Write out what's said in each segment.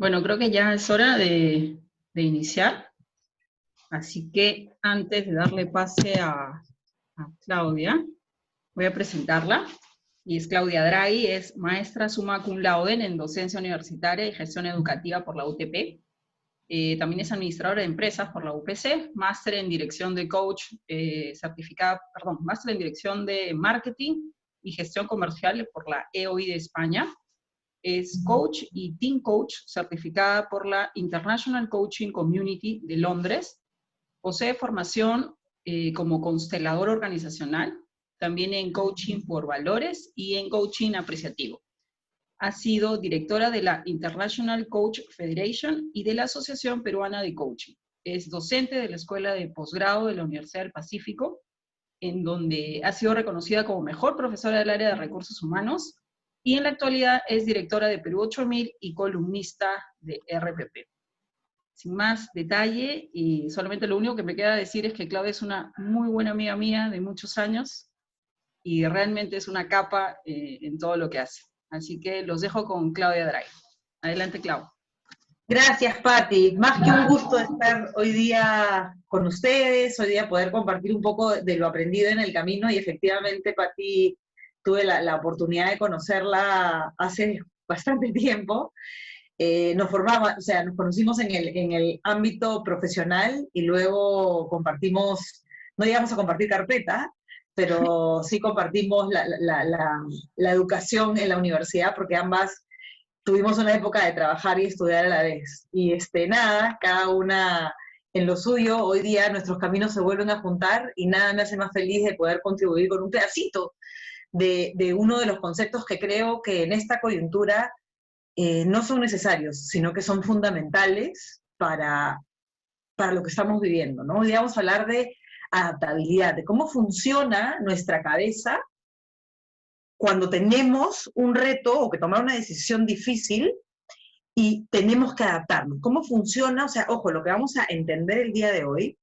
Bueno, creo que ya es hora de iniciar, así que antes de darle pase a Claudia, voy a presentarla. Y es Claudia Draghi, es maestra summa cum laude en docencia universitaria y gestión educativa por la UTP. También es administradora de empresas por la UPC, máster en dirección de coach, máster en dirección de marketing y gestión comercial por la EOI de España. Es coach y team coach certificada por la International Coaching Community de Londres. Posee formación como constelador organizacional, también en coaching por valores y en coaching apreciativo. Ha sido directora de la International Coach Federation y de la Asociación Peruana de Coaching. Es docente de la Escuela de Posgrado de la Universidad del Pacífico, en donde ha sido reconocida como mejor profesora del área de recursos humanos, y en la actualidad es directora de Perú 8000 y columnista de RPP. Sin más detalle, y solamente lo único que me queda decir es que Claudia es una muy buena amiga mía de muchos años, y realmente es una capa en todo lo que hace. Así que los dejo con Claudia Draghi. Adelante, Clau. Gracias, Pati. Más que un gusto estar hoy día con ustedes, hoy día poder compartir un poco de lo aprendido en el camino, y efectivamente, Pati, tuve la oportunidad de conocerla hace bastante tiempo. Nos conocimos en el ámbito profesional y luego compartimos, no llegamos a compartir carpeta, pero sí compartimos la educación en la universidad, porque ambas tuvimos una época de trabajar y estudiar a la vez. Y nada, cada una en lo suyo. Hoy día nuestros caminos se vuelven a juntar y nada me hace más feliz de poder contribuir con un pedacito de uno de los conceptos que creo que en esta coyuntura no son necesarios, sino que son fundamentales para lo que estamos viviendo, ¿no? Hoy día vamos a hablar de adaptabilidad, de cómo funciona nuestra cabeza cuando tenemos un reto o que tomar una decisión difícil y tenemos que adaptarnos. ¿Cómo funciona? O sea, ojo, lo que vamos a entender el día de hoy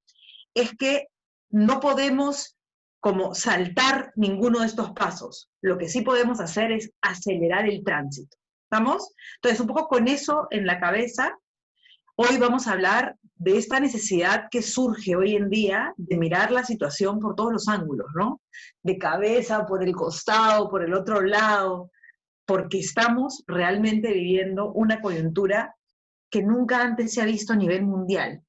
es que no podemos como saltar ninguno de estos pasos. Lo que sí podemos hacer es acelerar el tránsito. ¿Estamos? Entonces, un poco con eso en la cabeza, hoy vamos a hablar de esta necesidad que surge hoy en día de mirar la situación por todos los ángulos, ¿no? De cabeza, por el costado, por el otro lado, porque estamos realmente viviendo una coyuntura que nunca antes se ha visto a nivel mundial.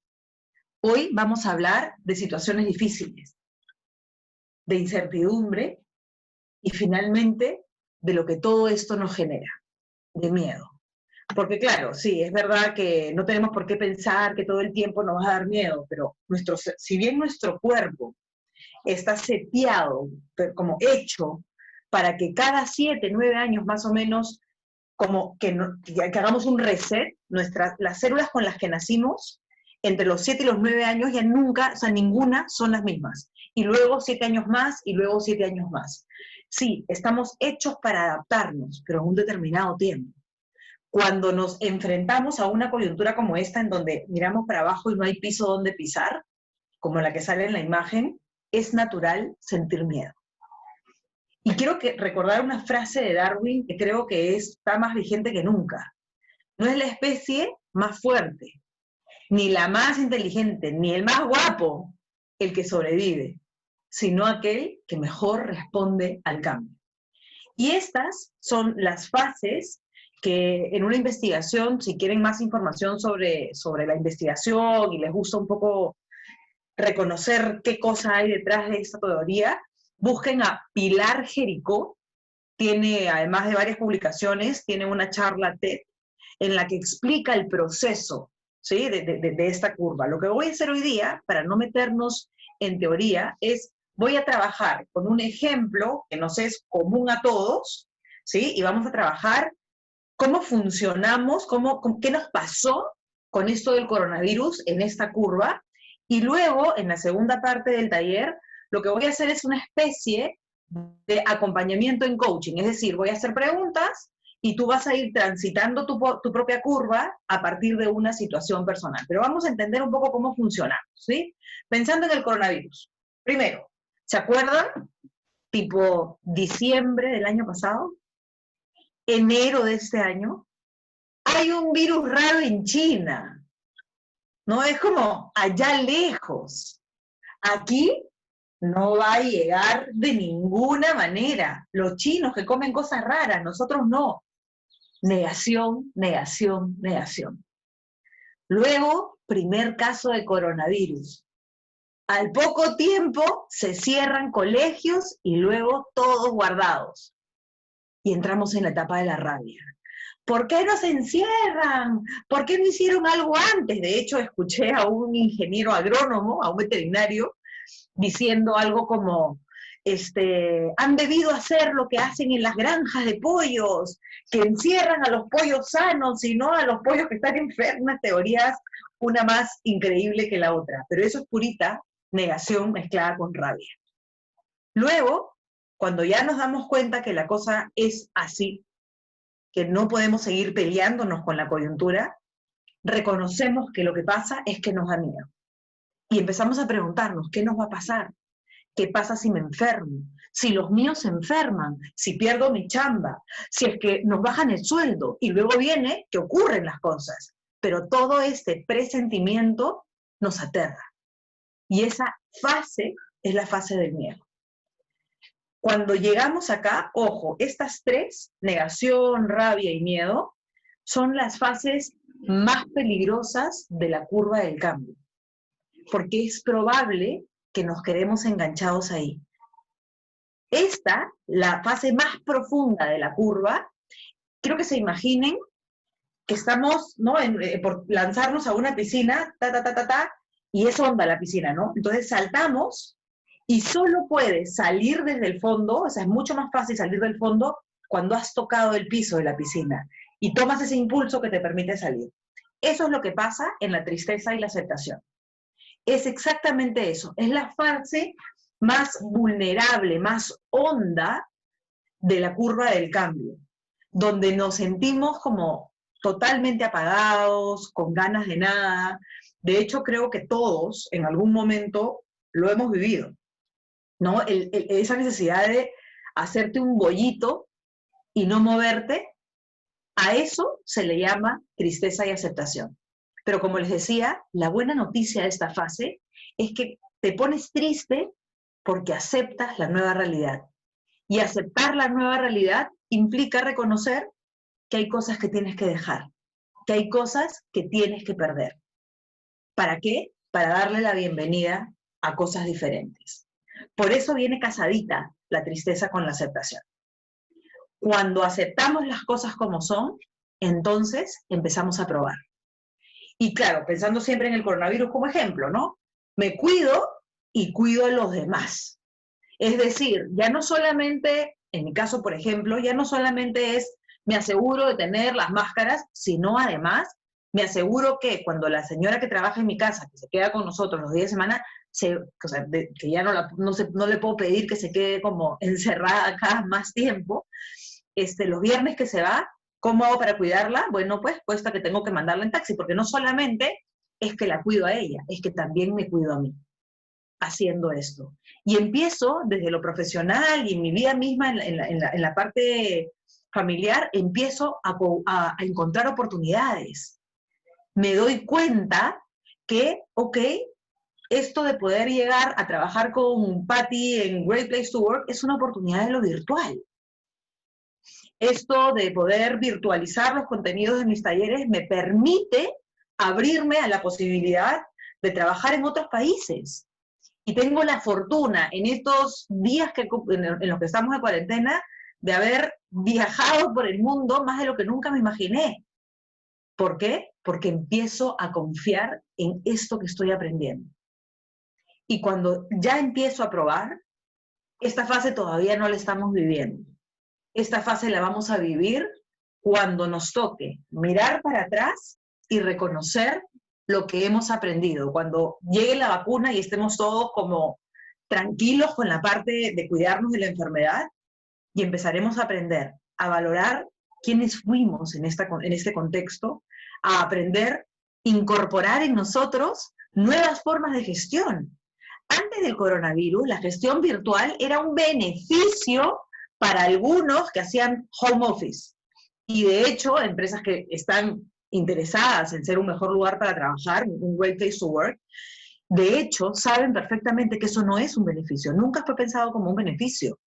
Hoy vamos a hablar de situaciones difíciles, de incertidumbre y finalmente de lo que todo esto nos genera, de miedo. Porque claro, sí, es verdad que no tenemos por qué pensar que todo el tiempo nos va a dar miedo, pero si bien nuestro cuerpo está seteado, como hecho, para que cada 7, 9 años más o menos, como que hagamos un reset, las células con las que nacimos, entre los 7 y los 9 años ya nunca, o sea, ninguna son las mismas. Y luego 7 años más, y luego 7 años más. Sí, estamos hechos para adaptarnos, pero en un determinado tiempo. Cuando nos enfrentamos a una coyuntura como esta, en donde miramos para abajo y no hay piso donde pisar, como la que sale en la imagen, es natural sentir miedo. Y quiero recordar una frase de Darwin que creo que está más vigente que nunca. No es la especie más fuerte, ni la más inteligente, ni el más guapo el que sobrevive, sino aquel que mejor responde al cambio. Y estas son las fases que en una investigación, si quieren más información sobre la investigación y les gusta un poco reconocer qué cosa hay detrás de esta teoría, busquen a Pilar Jericó. Tiene, además de varias publicaciones, tiene una charla TED en la que explica el proceso, ¿sí? de esta curva. Lo que voy a hacer hoy día, para no meternos en teoría, es voy a trabajar con un ejemplo que nos es común a todos, ¿sí? Y vamos a trabajar cómo funcionamos, qué nos pasó con esto del coronavirus en esta curva. Y luego, en la segunda parte del taller, lo que voy a hacer es una especie de acompañamiento en coaching. Es decir, voy a hacer preguntas y tú vas a ir transitando tu propia curva a partir de una situación personal. Pero vamos a entender un poco cómo funcionamos, ¿sí? Pensando en el coronavirus. Primero, ¿se acuerdan? Tipo diciembre del año pasado, enero de este año, hay un virus raro en China. No es como allá lejos. Aquí no va a llegar de ninguna manera. Los chinos que comen cosas raras, nosotros no. Negación, negación, negación. Luego, primer caso de coronavirus. Al poco tiempo se cierran colegios y luego todos guardados. Y entramos en la etapa de la rabia. ¿Por qué no se encierran? ¿Por qué no hicieron algo antes? De hecho, escuché a un ingeniero agrónomo, a un veterinario, diciendo algo como, han debido hacer lo que hacen en las granjas de pollos, que encierran a los pollos sanos y no a los pollos que están enfermos. Unas teorías, una más increíble que la otra. Pero eso es purita negación mezclada con rabia. Luego, cuando ya nos damos cuenta que la cosa es así, que no podemos seguir peleándonos con la coyuntura, reconocemos que lo que pasa es que nos da miedo. Y empezamos a preguntarnos, ¿qué nos va a pasar? ¿Qué pasa si me enfermo? Si los míos se enferman, si pierdo mi chamba, si es que nos bajan el sueldo, y luego viene que ocurren las cosas. Pero todo este presentimiento nos aterra. Y esa fase es la fase del miedo. Cuando llegamos acá, ojo, estas tres, negación, rabia y miedo, son las fases más peligrosas de la curva del cambio. Porque es probable que nos quedemos enganchados ahí. Esta, la fase más profunda de la curva, quiero que se imaginen que estamos, ¿no?, por lanzarnos a una piscina, y es honda la piscina, ¿no? Entonces saltamos y solo puedes salir desde el fondo, o sea, es mucho más fácil salir del fondo cuando has tocado el piso de la piscina y tomas ese impulso que te permite salir. Eso es lo que pasa en la tristeza y la aceptación. Es exactamente eso, es la fase más vulnerable, más honda de la curva del cambio, donde nos sentimos como totalmente apagados, con ganas de nada. De hecho, creo que todos en algún momento lo hemos vivido, ¿no? Esa necesidad de hacerte un bollito y no moverte, a eso se le llama tristeza y aceptación. Pero como les decía, la buena noticia de esta fase es que te pones triste porque aceptas la nueva realidad. Y aceptar la nueva realidad implica reconocer que hay cosas que tienes que dejar, que hay cosas que tienes que perder. ¿Para qué? Para darle la bienvenida a cosas diferentes. Por eso viene casadita la tristeza con la aceptación. Cuando aceptamos las cosas como son, entonces empezamos a probar. Y claro, pensando siempre en el coronavirus como ejemplo, ¿no? Me cuido y cuido a los demás. Es decir, ya no solamente, en mi caso, por ejemplo, ya no solamente es me aseguro de tener las máscaras, sino además me aseguro que cuando la señora que trabaja en mi casa, que se queda con nosotros los días de semana, que ya no le puedo pedir que se quede como encerrada acá más tiempo, los viernes que se va, ¿cómo hago para cuidarla? Bueno, pues cuesta que tengo que mandarla en taxi, porque no solamente es que la cuido a ella, es que también me cuido a mí haciendo esto. Y empiezo desde lo profesional y en mi vida misma, en la parte familiar, empiezo a encontrar oportunidades. Me doy cuenta que, ok, esto de poder llegar a trabajar con Patty en Great Place to Work es una oportunidad de lo virtual. Esto de poder virtualizar los contenidos de mis talleres me permite abrirme a la posibilidad de trabajar en otros países. Y tengo la fortuna en estos días en los que estamos de cuarentena de haber viajado por el mundo más de lo que nunca me imaginé. ¿Por qué? Porque empiezo a confiar en esto que estoy aprendiendo. Y cuando ya empiezo a probar, esta fase todavía no la estamos viviendo. Esta fase la vamos a vivir cuando nos toque mirar para atrás y reconocer lo que hemos aprendido. Cuando llegue la vacuna y estemos todos como tranquilos con la parte de cuidarnos de la enfermedad y empezaremos a aprender a valorar quiénes fuimos en este contexto, a aprender, incorporar en nosotros nuevas formas de gestión. Antes del coronavirus, la gestión virtual era un beneficio para algunos que hacían home office. Y de hecho, empresas que están interesadas en ser un mejor lugar para trabajar, un great place to work, de hecho, saben perfectamente que eso no es un beneficio. Nunca fue pensado como un beneficio.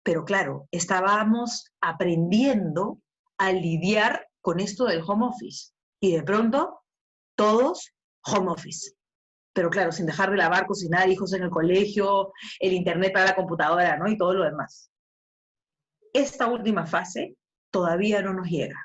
Pero claro, estábamos aprendiendo a lidiar con esto del home office. Y de pronto, todos home office. Pero claro, sin dejar de lavar, cocinar, hijos en el colegio, el internet para la computadora, ¿no? Y todo lo demás. Esta última fase todavía no nos llega,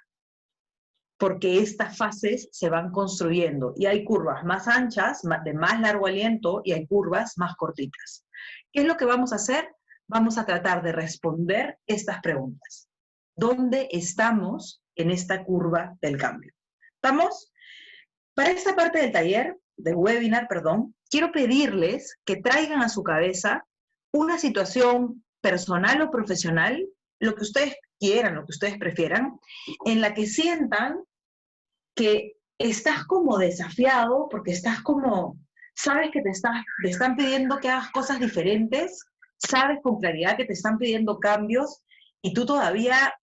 porque estas fases se van construyendo y hay curvas más anchas, de más largo aliento, y hay curvas más cortitas. ¿Qué es lo que vamos a hacer? Vamos a tratar de responder estas preguntas. ¿Dónde estamos en esta curva del cambio? ¿Estamos? Para esta parte del taller, del webinar, perdón, quiero pedirles que traigan a su cabeza una situación personal o profesional, lo que ustedes quieran, lo que ustedes prefieran, en la que sientan que estás como desafiado, porque estás como, sabes que te están pidiendo que hagas cosas diferentes, sabes con claridad que te están pidiendo cambios, y tú todavía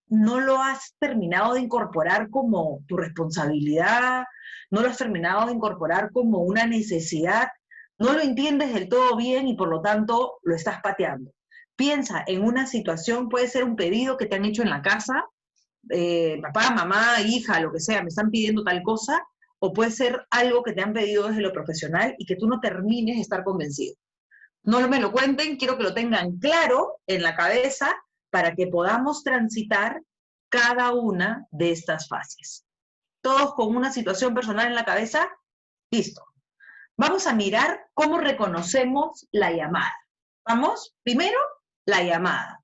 no lo has terminado de incorporar como tu responsabilidad, no lo has terminado de incorporar como una necesidad, no lo entiendes del todo bien y por lo tanto lo estás pateando. Piensa en una situación, puede ser un pedido que te han hecho en la casa, papá, mamá, hija, lo que sea, me están pidiendo tal cosa, o puede ser algo que te han pedido desde lo profesional y que tú no termines de estar convencido. No me lo cuenten, quiero que lo tengan claro en la cabeza para que podamos transitar cada una de estas fases. Todos con una situación personal en la cabeza, listo. Vamos a mirar cómo reconocemos la llamada. Vamos, primero, la llamada.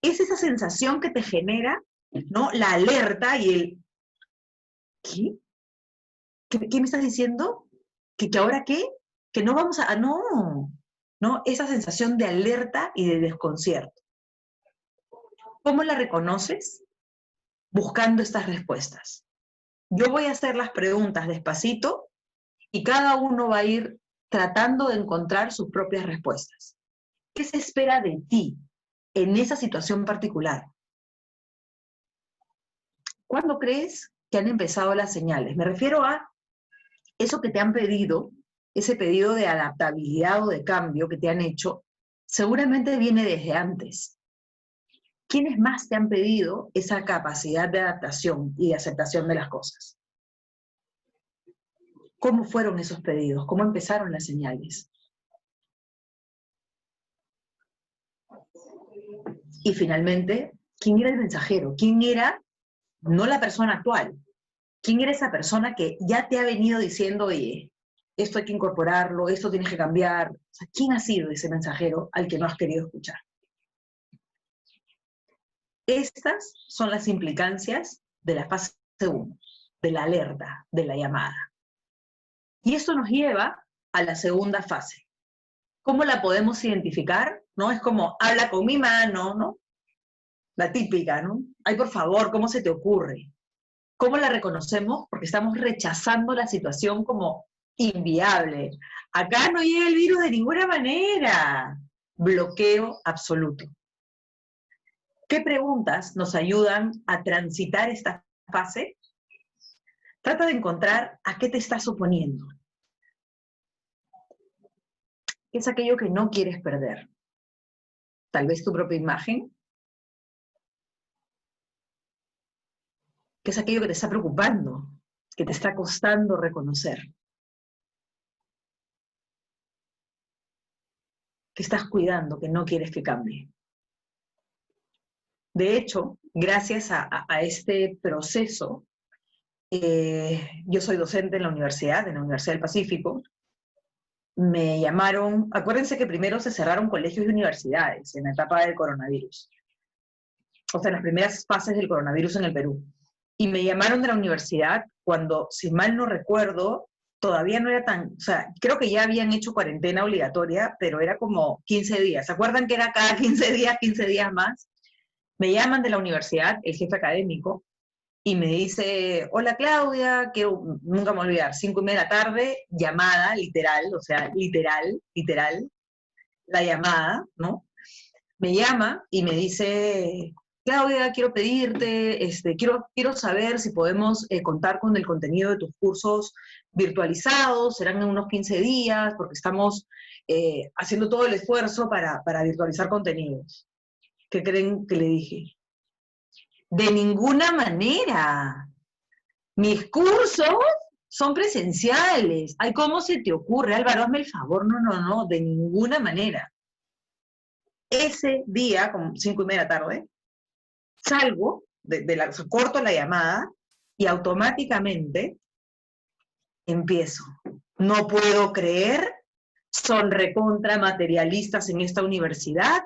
Es esa sensación que te genera, ¿no? La alerta y el ¿qué? ¿Qué me estás diciendo? ¿Que ahora qué? Que no vamos a... no, ¿no? Esa sensación de alerta y de desconcierto. ¿Cómo la reconoces? Buscando estas respuestas. Yo voy a hacer las preguntas despacito y cada uno va a ir tratando de encontrar sus propias respuestas. ¿Qué se espera de ti en esa situación particular? ¿Cuándo crees que han empezado las señales? Me refiero a eso que te han pedido, ese pedido de adaptabilidad o de cambio que te han hecho, seguramente viene desde antes. ¿Quiénes más te han pedido esa capacidad de adaptación y de aceptación de las cosas? ¿Cómo fueron esos pedidos? ¿Cómo empezaron las señales? Y finalmente, ¿quién era el mensajero? ¿Quién era, no la persona actual? ¿Quién era esa persona que ya te ha venido diciendo, oye, esto hay que incorporarlo, esto tienes que cambiar? O sea, ¿quién ha sido ese mensajero al que no has querido escuchar? Estas son las implicancias de la fase 1, de la alerta, de la llamada. Y esto nos lleva a la segunda fase. ¿Cómo la podemos identificar? ¿No? Es como, habla con mi mano, ¿no? La típica, ¿no? Ay, por favor, ¿cómo se te ocurre? ¿Cómo la reconocemos? Porque estamos rechazando la situación como inviable. Acá no llega el virus de ninguna manera. Bloqueo absoluto. ¿Qué preguntas nos ayudan a transitar esta fase? Trata de encontrar a qué te estás oponiendo. ¿Qué es aquello que no quieres perder? Tal vez tu propia imagen. ¿Qué es aquello que te está preocupando? Que te está costando reconocer. ¿Qué estás cuidando que no quieres que cambie? De hecho, gracias a este proceso, yo soy docente en la Universidad del Pacífico, me llamaron, acuérdense que primero se cerraron colegios y universidades en la etapa del coronavirus, o sea, en las primeras fases del coronavirus en el Perú. Y me llamaron de la universidad cuando, si mal no recuerdo, todavía no era tan, o sea, creo que ya habían hecho cuarentena obligatoria, pero era como 15 días. ¿Se acuerdan que era cada 15 días más? Me llaman de la universidad, el jefe académico, y me dice, hola Claudia, nunca me voy a olvidar, 5:30 de la tarde, llamada, literal, o sea, literal, la llamada, ¿no? Me llama y me dice, Claudia, quiero pedirte, quiero saber si podemos contar con el contenido de tus cursos virtualizados, serán en unos 15 días, porque estamos haciendo todo el esfuerzo para virtualizar contenidos. ¿Qué creen que le dije? De ninguna manera. Mis cursos son presenciales. Ay, ¿cómo se te ocurre, Álvaro? Hazme el favor. No, no, no, de ninguna manera. Ese día, como 5:30 de la tarde, salgo, corto la llamada y automáticamente empiezo. No puedo creer, son recontra materialistas en esta universidad,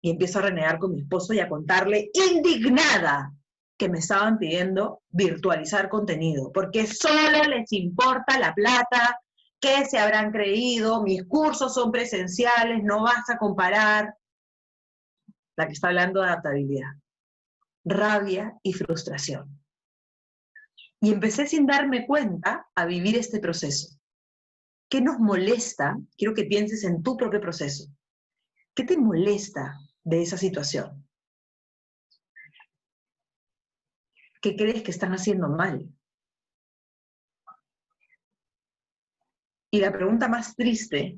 y empiezo a renegar con mi esposo y a contarle indignada que me estaban pidiendo virtualizar contenido, porque solo les importa la plata, ¿qué se habrán creído? Mis cursos son presenciales, no vas a comparar. La que está hablando de adaptabilidad. Rabia y frustración. Y empecé sin darme cuenta a vivir este proceso. ¿Qué nos molesta? Quiero que pienses en tu propio proceso. ¿Qué te molesta de esa situación? ¿Qué crees que están haciendo mal? Y la pregunta más triste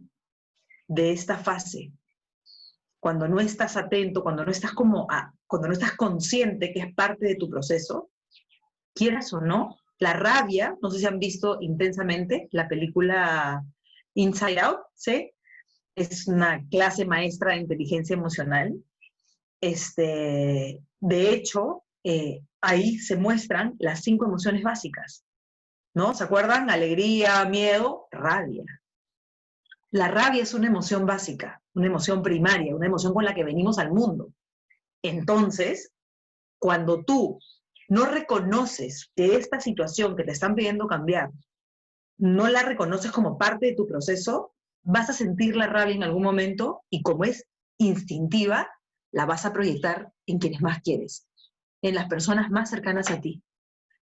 de esta fase, cuando no estás atento, cuando no estás cuando no estás consciente que es parte de tu proceso, quieras o no, la rabia, no sé si han visto Intensamente la película Inside Out, ¿sí? Es una clase maestra de inteligencia emocional. De hecho, ahí se muestran las 5 emociones básicas, ¿no? ¿Se acuerdan? Alegría, miedo, rabia. La rabia es una emoción básica, una emoción primaria, una emoción con la que venimos al mundo. Entonces, cuando tú no reconoces que esta situación que te están pidiendo cambiar, no la reconoces como parte de tu proceso, vas a sentir la rabia en algún momento y como es instintiva, la vas a proyectar en quienes más quieres, en las personas más cercanas a ti.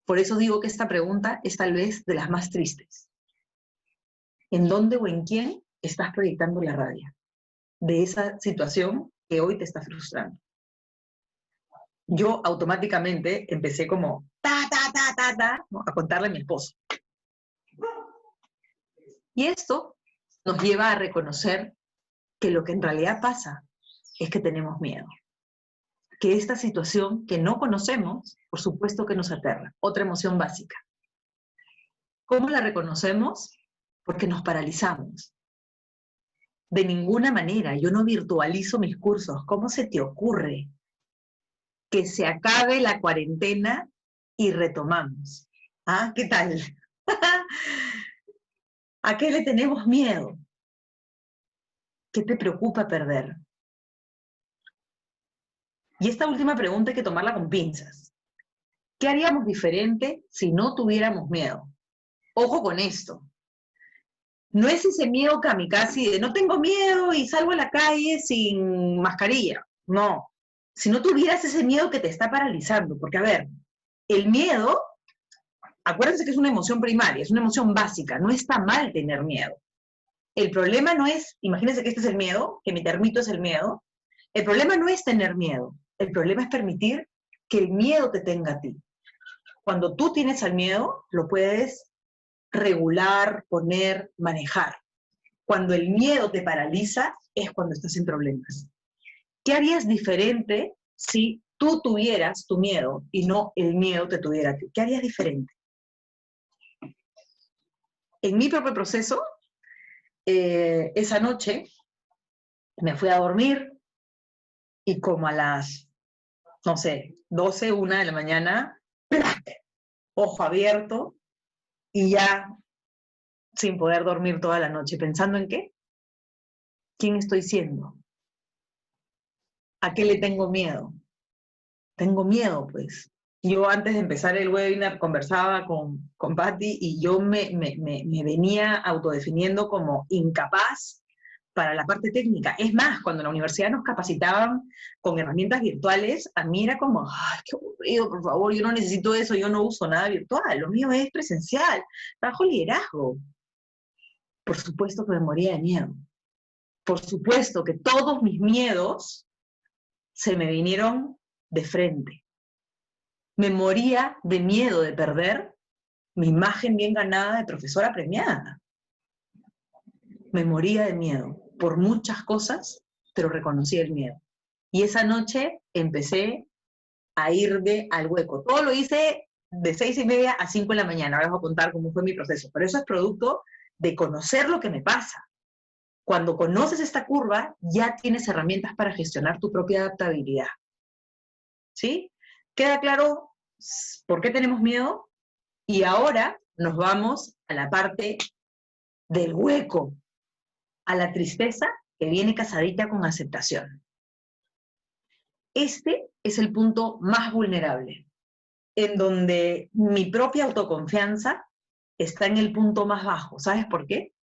Por eso digo que esta pregunta es tal vez de las más tristes. ¿En dónde o en quién estás proyectando la rabia de esa situación que hoy te está frustrando? Yo automáticamente empecé como ¿no? A contarle a mi esposo. Y esto nos lleva a reconocer que lo que en realidad pasa es que tenemos miedo. Que esta situación que no conocemos, por supuesto que nos aterra. Otra emoción básica. ¿Cómo la reconocemos? Porque nos paralizamos. De ninguna manera, yo no virtualizo mis cursos. ¿Cómo se te ocurre? Que se acabe la cuarentena y retomamos. ¿Ah? ¿Qué tal? ¿A qué le tenemos miedo? ¿Qué te preocupa perder? Y esta última pregunta hay que tomarla con pinzas. ¿Qué haríamos diferente si no tuviéramos miedo? Ojo con esto. No es ese miedo kamikaze de no tengo miedo y salgo a la calle sin mascarilla. No. Si no tuvieras ese miedo que te está paralizando, porque a ver, el miedo, acuérdense que es una emoción primaria, es una emoción básica, no está mal tener miedo. El problema no es, imagínense que este es el miedo, que mi termito es el miedo, el problema no es tener miedo, el problema es permitir que el miedo te tenga a ti. Cuando tú tienes al miedo, lo puedes regular, poner, manejar. Cuando el miedo te paraliza, es cuando estás en problemas. ¿Qué harías diferente si tú tuvieras tu miedo y no el miedo te tuviera a ti? ¿Qué harías diferente? En mi propio proceso, esa noche me fui a dormir y como a las, no sé, 12, 1 de la mañana, ¡plac!, ojo abierto y ya sin poder dormir toda la noche. ¿Pensando en qué? ¿Quién estoy siendo? ¿A qué le tengo miedo? Tengo miedo, pues. Yo antes de empezar el webinar conversaba con Patti y yo me venía autodefiniendo como incapaz para la parte técnica. Es más, cuando en la universidad nos capacitaban con herramientas virtuales, a mí era como, ¡ay, qué aburrido, por favor! Yo no necesito eso, yo no uso nada virtual, lo mío es presencial, bajo liderazgo. Por supuesto que me moría de miedo. Por supuesto que todos mis miedos se me vinieron de frente. Me moría de miedo de perder mi imagen bien ganada de profesora premiada. Me moría de miedo por muchas cosas, pero reconocí el miedo. Y esa noche empecé a irme al hueco. Todo lo hice de 6:30 a 5 de la mañana. Ahora les voy a contar cómo fue mi proceso. Pero eso es producto de conocer lo que me pasa. Cuando conoces esta curva, ya tienes herramientas para gestionar tu propia adaptabilidad. ¿Sí? ¿Queda claro por qué tenemos miedo? Y ahora nos vamos a la parte del hueco, a la tristeza que viene casadita con aceptación. Este es el punto más vulnerable, en donde mi propia autoconfianza está en el punto más bajo. ¿Sabes por qué?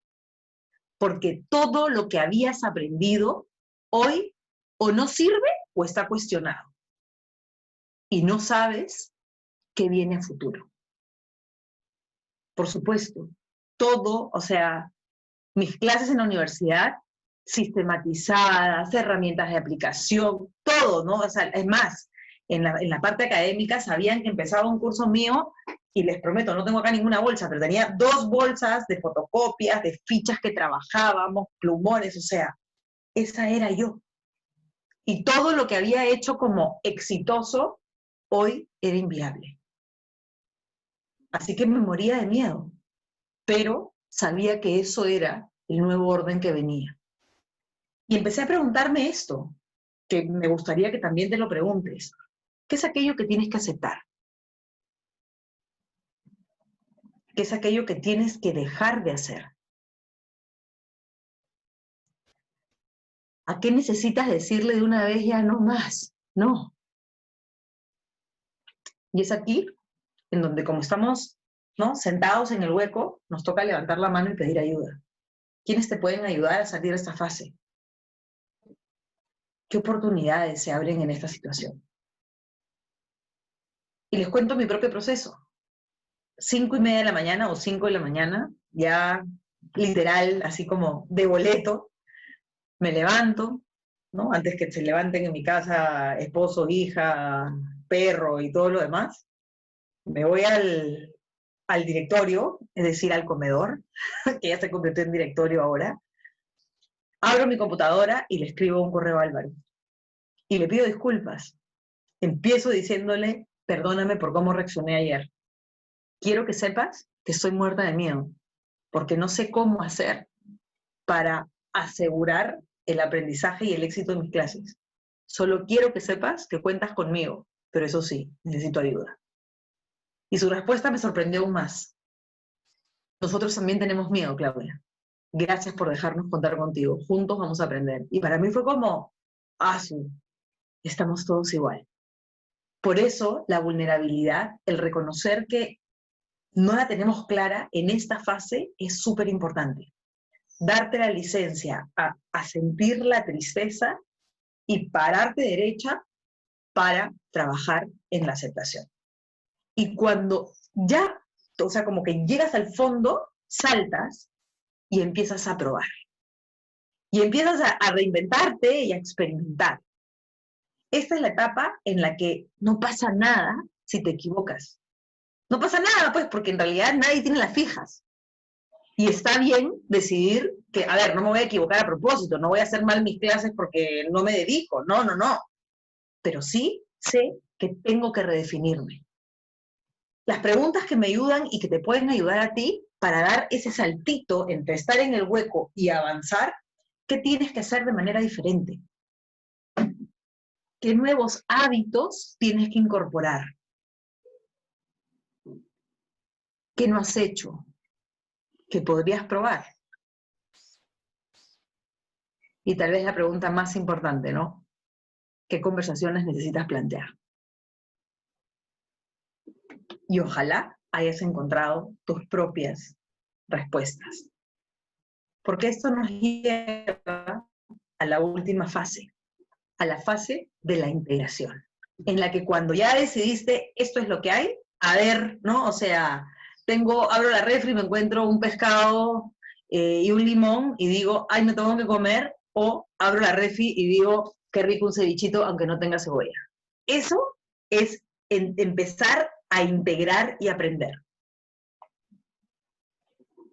Porque todo lo que habías aprendido hoy o no sirve o está cuestionado. Y no sabes qué viene a futuro. Por supuesto, todo, o sea, mis clases en la universidad, sistematizadas, herramientas de aplicación, todo, ¿no? O sea, es más, en la parte académica sabían que empezaba un curso mío y les prometo, no tengo acá ninguna bolsa, pero tenía 2 bolsas de fotocopias, de fichas que trabajábamos, plumones, o sea, esa era yo. Y todo lo que había hecho como exitoso, hoy era inviable. Así que me moría de miedo, pero sabía que eso era el nuevo orden que venía. Y empecé a preguntarme esto, que me gustaría que también te lo preguntes. ¿Qué es aquello que tienes que aceptar? ¿Qué es aquello que tienes que dejar de hacer? ¿A qué necesitas decirle de una vez ya no más? No. Y es aquí en donde, como estamos, ¿no?, sentados en el hueco, nos toca levantar la mano y pedir ayuda. ¿Quiénes te pueden ayudar a salir de esta fase? ¿Qué oportunidades se abren en esta situación? Y les cuento mi propio proceso. 5:30 de la mañana o 5 de la mañana, ya literal, así como de boleto, me levanto, ¿no? Antes que se levanten en mi casa esposo, hija, perro y todo lo demás, me voy al directorio, es decir, al comedor, que ya se convirtió en directorio ahora, abro mi computadora y le escribo un correo a Álvaro. Y le pido disculpas. Empiezo diciéndole, perdóname por cómo reaccioné ayer. Quiero que sepas que estoy muerta de miedo, porque no sé cómo hacer para asegurar el aprendizaje y el éxito de mis clases. Solo quiero que sepas que cuentas conmigo, pero eso sí, necesito ayuda. Y su respuesta me sorprendió aún más. Nosotros también tenemos miedo, Claudia. Gracias por dejarnos contar contigo. Juntos vamos a aprender. Y para mí fue como, estamos todos igual. Por eso la vulnerabilidad, el reconocer que no la tenemos clara en esta fase es súper importante. Darte la licencia a sentir la tristeza y pararte derecha para trabajar en la aceptación. Y cuando ya, o sea, como que llegas al fondo, saltas y empiezas a probar. Y empiezas a reinventarte y a experimentar. Esta es la etapa en la que no pasa nada si te equivocas. No pasa nada, pues, porque en realidad nadie tiene las fijas. Y está bien decidir que, a ver, no me voy a equivocar a propósito, no voy a hacer mal mis clases porque no me dedico, no. Pero sí sé que tengo que redefinirme. Las preguntas que me ayudan y que te pueden ayudar a ti para dar ese saltito entre estar en el hueco y avanzar, ¿qué tienes que hacer de manera diferente? ¿Qué nuevos hábitos tienes que incorporar? ¿Qué no has hecho? ¿Que podrías probar? Y tal vez la pregunta más importante, ¿no? ¿Qué conversaciones necesitas plantear? Y ojalá hayas encontrado tus propias respuestas. Porque esto nos lleva a la última fase, a la fase de la integración, en la que cuando ya decidiste esto es lo que hay, a ver, ¿no? O sea, abro la refri, me encuentro un pescado y un limón y digo, ay, me tengo que comer, o abro la refri y digo, qué rico un cevichito aunque no tenga cebolla. Eso es empezar a integrar y aprender.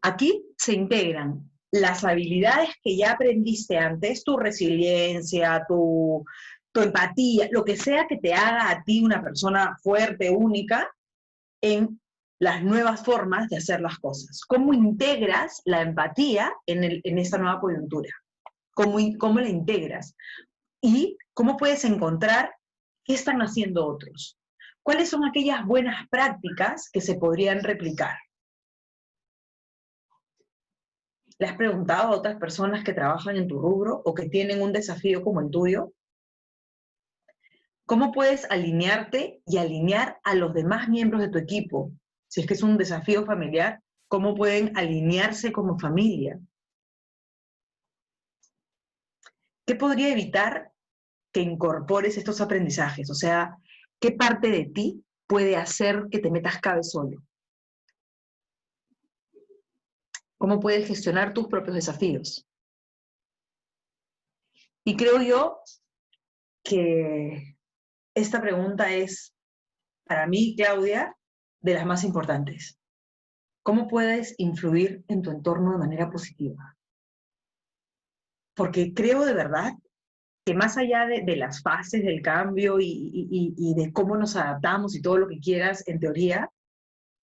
Aquí se integran las habilidades que ya aprendiste antes, tu resiliencia, tu empatía, lo que sea que te haga a ti una persona fuerte, única, en las nuevas formas de hacer las cosas. ¿Cómo integras la empatía en esta nueva coyuntura? ¿Cómo la integras? Y cómo puedes encontrar qué están haciendo otros. ¿Cuáles son aquellas buenas prácticas que se podrían replicar? ¿Le has preguntado a otras personas que trabajan en tu rubro o que tienen un desafío como el tuyo? ¿Cómo puedes alinearte y alinear a los demás miembros de tu equipo? Si es que es un desafío familiar, ¿cómo pueden alinearse como familia? ¿Qué podría evitar que incorpores estos aprendizajes? O sea, ¿qué parte de ti puede hacer que te metas cabezón? ¿Cómo puedes gestionar tus propios desafíos? Y creo yo que esta pregunta es, para mí, Claudia, de las más importantes. ¿Cómo puedes influir en tu entorno de manera positiva? Porque creo de verdad que más allá de las fases del cambio y de cómo nos adaptamos y todo lo que quieras, en teoría,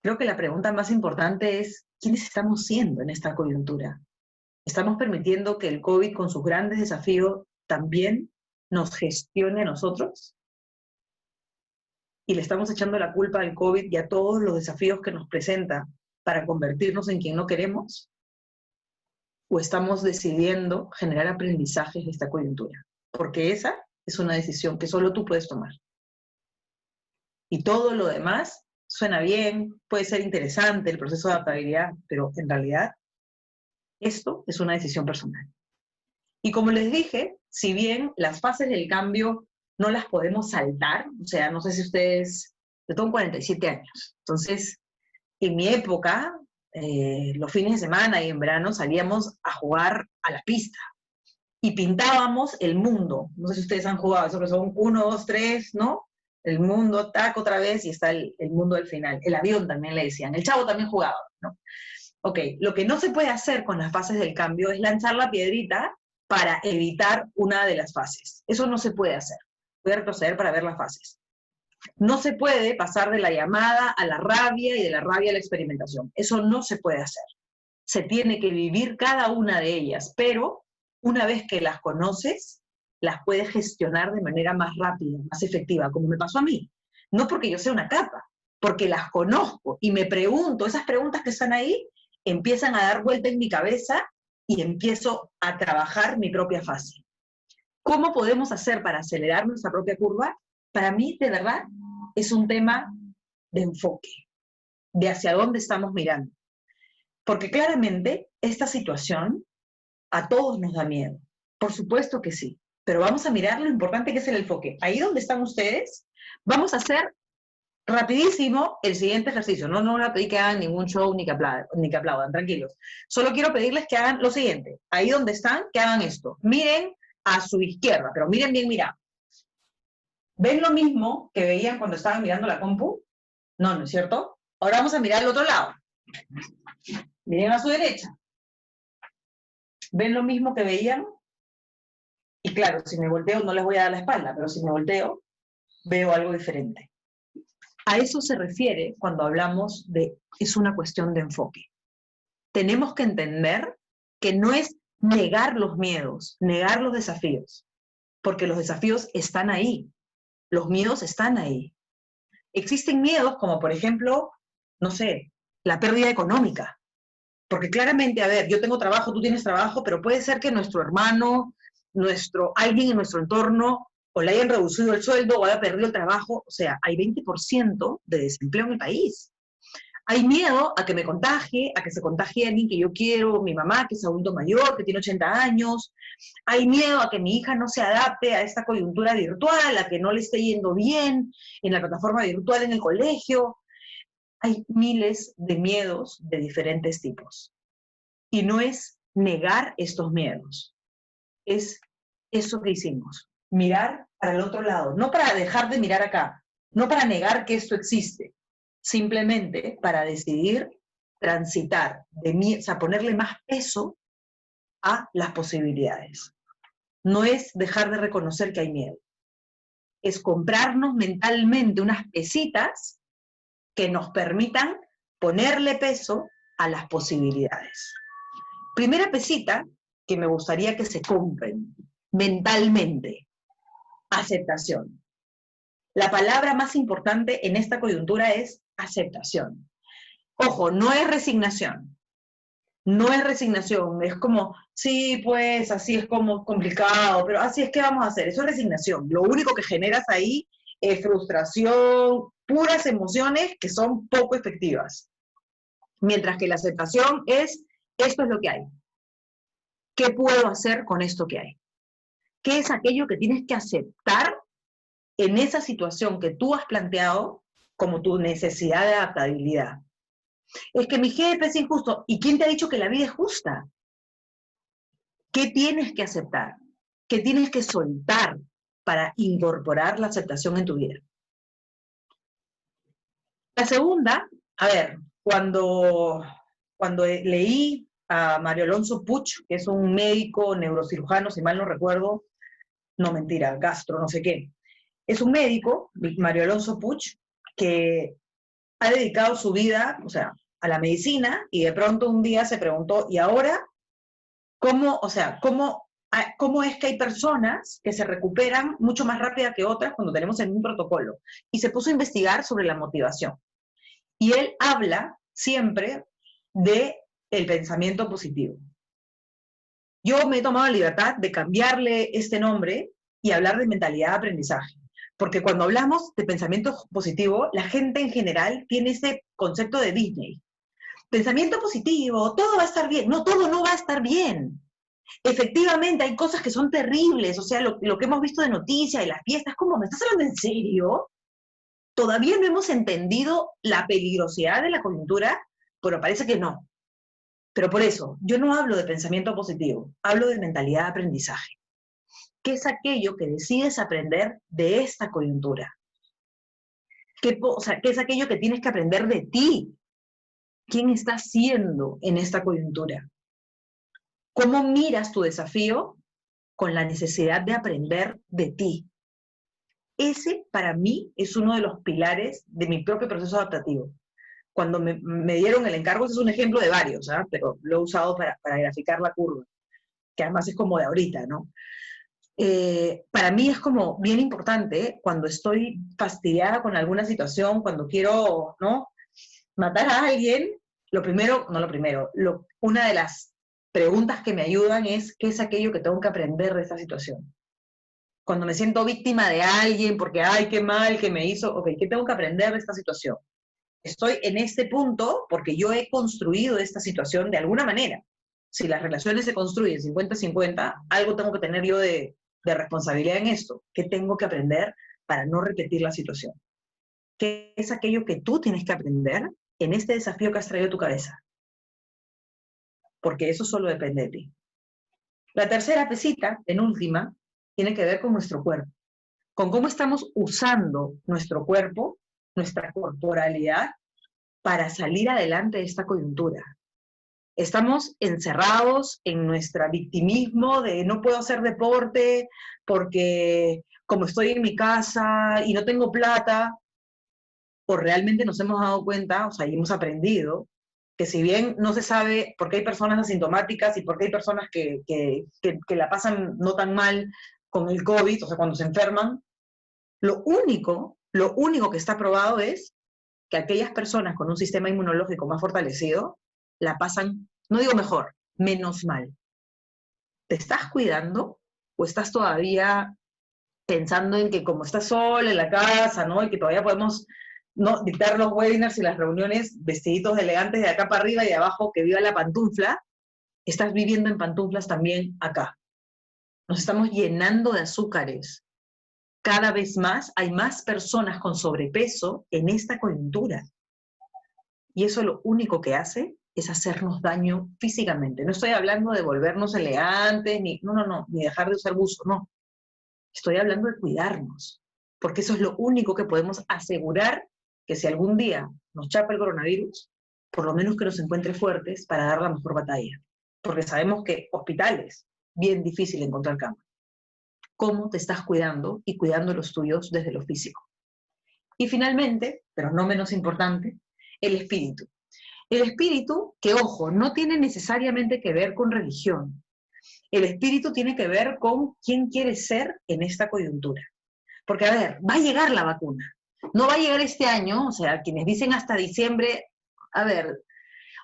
creo que la pregunta más importante es, ¿quiénes estamos siendo en esta coyuntura? ¿Estamos permitiendo que el COVID, con sus grandes desafíos, también nos gestione a nosotros? ¿Y le estamos echando la culpa al COVID y a todos los desafíos que nos presenta para convertirnos en quien no queremos? ¿O estamos decidiendo generar aprendizajes de esta coyuntura? Porque esa es una decisión que solo tú puedes tomar. Y todo lo demás suena bien, puede ser interesante el proceso de adaptabilidad, pero en realidad esto es una decisión personal. Y como les dije, si bien las fases del cambio no las podemos saltar, o sea, no sé si ustedes, yo tengo 47 años, entonces en mi época, los fines de semana y en verano salíamos a jugar a la pista y pintábamos el mundo. No sé si ustedes han jugado, eso que son 1, 2, 3, ¿no? El mundo, tac, otra vez, y está el mundo al final. El avión también le decían, el chavo también jugaba, ¿no? Ok, lo que no se puede hacer con las fases del cambio es lanzar la piedrita para evitar una de las fases. Eso no se puede hacer. Voy a retroceder para ver las fases. No se puede pasar de la llamada a la rabia y de la rabia a la experimentación. Eso no se puede hacer. Se tiene que vivir cada una de ellas, pero una vez que las conoces, las puedes gestionar de manera más rápida, más efectiva, como me pasó a mí. No porque yo sea una capa, porque las conozco y me pregunto, esas preguntas que están ahí empiezan a dar vuelta en mi cabeza y empiezo a trabajar mi propia fase. ¿Cómo podemos hacer para acelerar nuestra propia curva? Para mí, de verdad, es un tema de enfoque, de hacia dónde estamos mirando. Porque claramente esta situación a todos nos da miedo. Por supuesto que sí, pero vamos a mirar lo importante que es el enfoque. Ahí donde están ustedes, vamos a hacer rapidísimo el siguiente ejercicio. No voy a pedir que hagan ningún show ni que aplaudan, tranquilos. Solo quiero pedirles que hagan lo siguiente. Ahí donde están, que hagan esto. Miren a su izquierda, pero miren bien mirados. ¿Ven lo mismo que veían cuando estaban mirando la compu? No, ¿no es cierto? Ahora vamos a mirar al otro lado. Miren a su derecha. ¿Ven lo mismo que veían? Y claro, si me volteo no les voy a dar la espalda, pero si me volteo, veo algo diferente. A eso se refiere cuando hablamos de es una cuestión de enfoque. Tenemos que entender que no es negar los miedos, negar los desafíos, porque los desafíos están ahí, los miedos están ahí. Existen miedos como, por ejemplo, no sé, la pérdida económica, porque claramente, a ver, yo tengo trabajo, tú tienes trabajo, pero puede ser que nuestro hermano, alguien en nuestro entorno, o le hayan reducido el sueldo o haya perdido el trabajo. O sea, hay 20% de desempleo en el país. Hay miedo a que me contagie, a que se contagie alguien que yo quiero, mi mamá, que es adulto mayor, que tiene 80 años. Hay miedo a que mi hija no se adapte a esta coyuntura virtual, a que no le esté yendo bien en la plataforma virtual en el colegio. Hay miles de miedos de diferentes tipos. Y no es negar estos miedos, es eso que hicimos, mirar para el otro lado, no para dejar de mirar acá, no para negar que esto existe, simplemente para decidir transitar, o sea, ponerle más peso a las posibilidades. No es dejar de reconocer que hay miedo, es comprarnos mentalmente unas pesitas que nos permitan ponerle peso a las posibilidades. Primera pesita que me gustaría que se compren mentalmente: aceptación. La palabra más importante en esta coyuntura es aceptación. Ojo, no es resignación. No es resignación, es como, sí, pues, así es como complicado, pero así es que vamos a hacer. Eso es resignación. Lo único que generas ahí es frustración, puras emociones que son poco efectivas. Mientras que la aceptación es, esto es lo que hay. ¿Qué puedo hacer con esto que hay? ¿Qué es aquello que tienes que aceptar en esa situación que tú has planteado como tu necesidad de adaptabilidad? Es que mi jefe es injusto. ¿Y quién te ha dicho que la vida es justa? ¿Qué tienes que aceptar? ¿Qué tienes que soltar para incorporar la aceptación en tu vida? La segunda, a ver, cuando leí a Mario Alonso Puig, que es un médico neurocirujano, si mal no recuerdo, no mentira, gastro, no sé qué, es un médico, Mario Alonso Puig, que ha dedicado su vida, o sea, a la medicina, y de pronto un día se preguntó, ¿y ahora cómo, o sea, cómo es que hay personas que se recuperan mucho más rápida que otras cuando tenemos el mismo protocolo? Y se puso a investigar sobre la motivación. Y él habla siempre de el pensamiento positivo. Yo me he tomado la libertad de cambiarle este nombre y hablar de mentalidad de aprendizaje. Porque cuando hablamos de pensamiento positivo, la gente en general tiene ese concepto de Disney. Pensamiento positivo, todo va a estar bien. No, todo no va a estar bien. Efectivamente, hay cosas que son terribles. O sea, lo que hemos visto de noticias, de las fiestas, como, ¿me estás hablando en serio? Todavía no hemos entendido la peligrosidad de la coyuntura, pero parece que no. Pero por eso, yo no hablo de pensamiento positivo, hablo de mentalidad de aprendizaje. ¿Qué es aquello que decides aprender de esta coyuntura? ¿Qué es aquello que tienes que aprender de ti? ¿Quién estás siendo en esta coyuntura? ¿Cómo miras tu desafío con la necesidad de aprender de ti? Ese, para mí, es uno de los pilares de mi propio proceso adaptativo. Cuando me dieron el encargo, ese es un ejemplo de varios, ¿eh? Pero lo he usado para graficar la curva, que además es como de ahorita, ¿no? Para mí es como bien importante cuando estoy fastidiada con alguna situación, cuando quiero, ¿no?, matar a alguien, una de las preguntas que me ayudan es, ¿qué es aquello que tengo que aprender de esta situación? Cuando me siento víctima de alguien porque, ay, qué mal que me hizo, ok, ¿qué tengo que aprender de esta situación? Estoy en este punto porque yo he construido esta situación de alguna manera. Si las relaciones se construyen 50-50, algo tengo que tener yo de responsabilidad en esto. ¿Qué tengo que aprender para no repetir la situación? ¿Qué es aquello que tú tienes que aprender en este desafío que has traído a tu cabeza? Porque eso solo depende de ti. La tercera pesita, penúltima, tiene que ver con nuestro cuerpo, con cómo estamos usando nuestro cuerpo, nuestra corporalidad, para salir adelante de esta coyuntura. Estamos encerrados en nuestro victimismo de no puedo hacer deporte porque como estoy en mi casa y no tengo plata, o realmente nos hemos dado cuenta, o sea, y hemos aprendido, que si bien no se sabe por qué hay personas asintomáticas y por qué hay personas que la pasan no tan mal con el COVID, o sea, cuando se enferman, lo único que está probado es que aquellas personas con un sistema inmunológico más fortalecido la pasan, no digo mejor, menos mal. ¿Te estás cuidando o estás todavía pensando en que como estás sola en la casa, ¿no?, y que todavía podemos, ¿no?, dictar los webinars y las reuniones vestiditos elegantes de acá para arriba y de abajo, que viva la pantufla, estás viviendo en pantuflas también acá? Nos estamos llenando de azúcares. Cada vez más hay más personas con sobrepeso en esta coyuntura. Y eso lo único que hace es hacernos daño físicamente. No estoy hablando de volvernos elegantes, ni dejar de usar buzo, no. Estoy hablando de cuidarnos, porque eso es lo único que podemos asegurar que si algún día nos chapa el coronavirus, por lo menos que nos encuentre fuertes para dar la mejor batalla. Porque sabemos que hospitales, bien difícil encontrar cama. ¿Cómo te estás cuidando y cuidando los tuyos desde lo físico? Y finalmente, pero no menos importante, el espíritu. El espíritu, que ojo, no tiene necesariamente que ver con religión. El espíritu tiene que ver con quién quieres ser en esta coyuntura. Porque, a ver, va a llegar la vacuna. No va a llegar este año, o sea, quienes dicen hasta diciembre, a ver,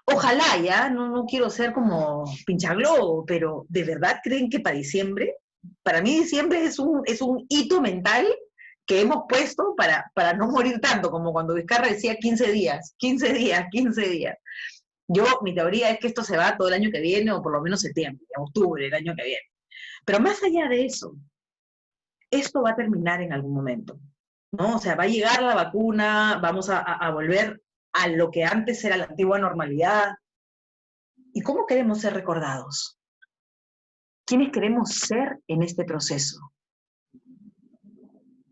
ojalá ya, no quiero ser como pinchaglobo, pero ¿de verdad creen que para diciembre? Para mí diciembre es un hito mental que hemos puesto para no morir tanto, como cuando Vizcarra decía 15 días, 15 días, 15 días. Mi teoría es que esto se va todo el año que viene, o por lo menos septiembre, octubre, el año que viene. Pero más allá de eso, esto va a terminar en algún momento, ¿no? O sea, va a llegar la vacuna, vamos a volver a lo que antes era la antigua normalidad. ¿Y cómo queremos ser recordados? ¿Quiénes queremos ser en este proceso?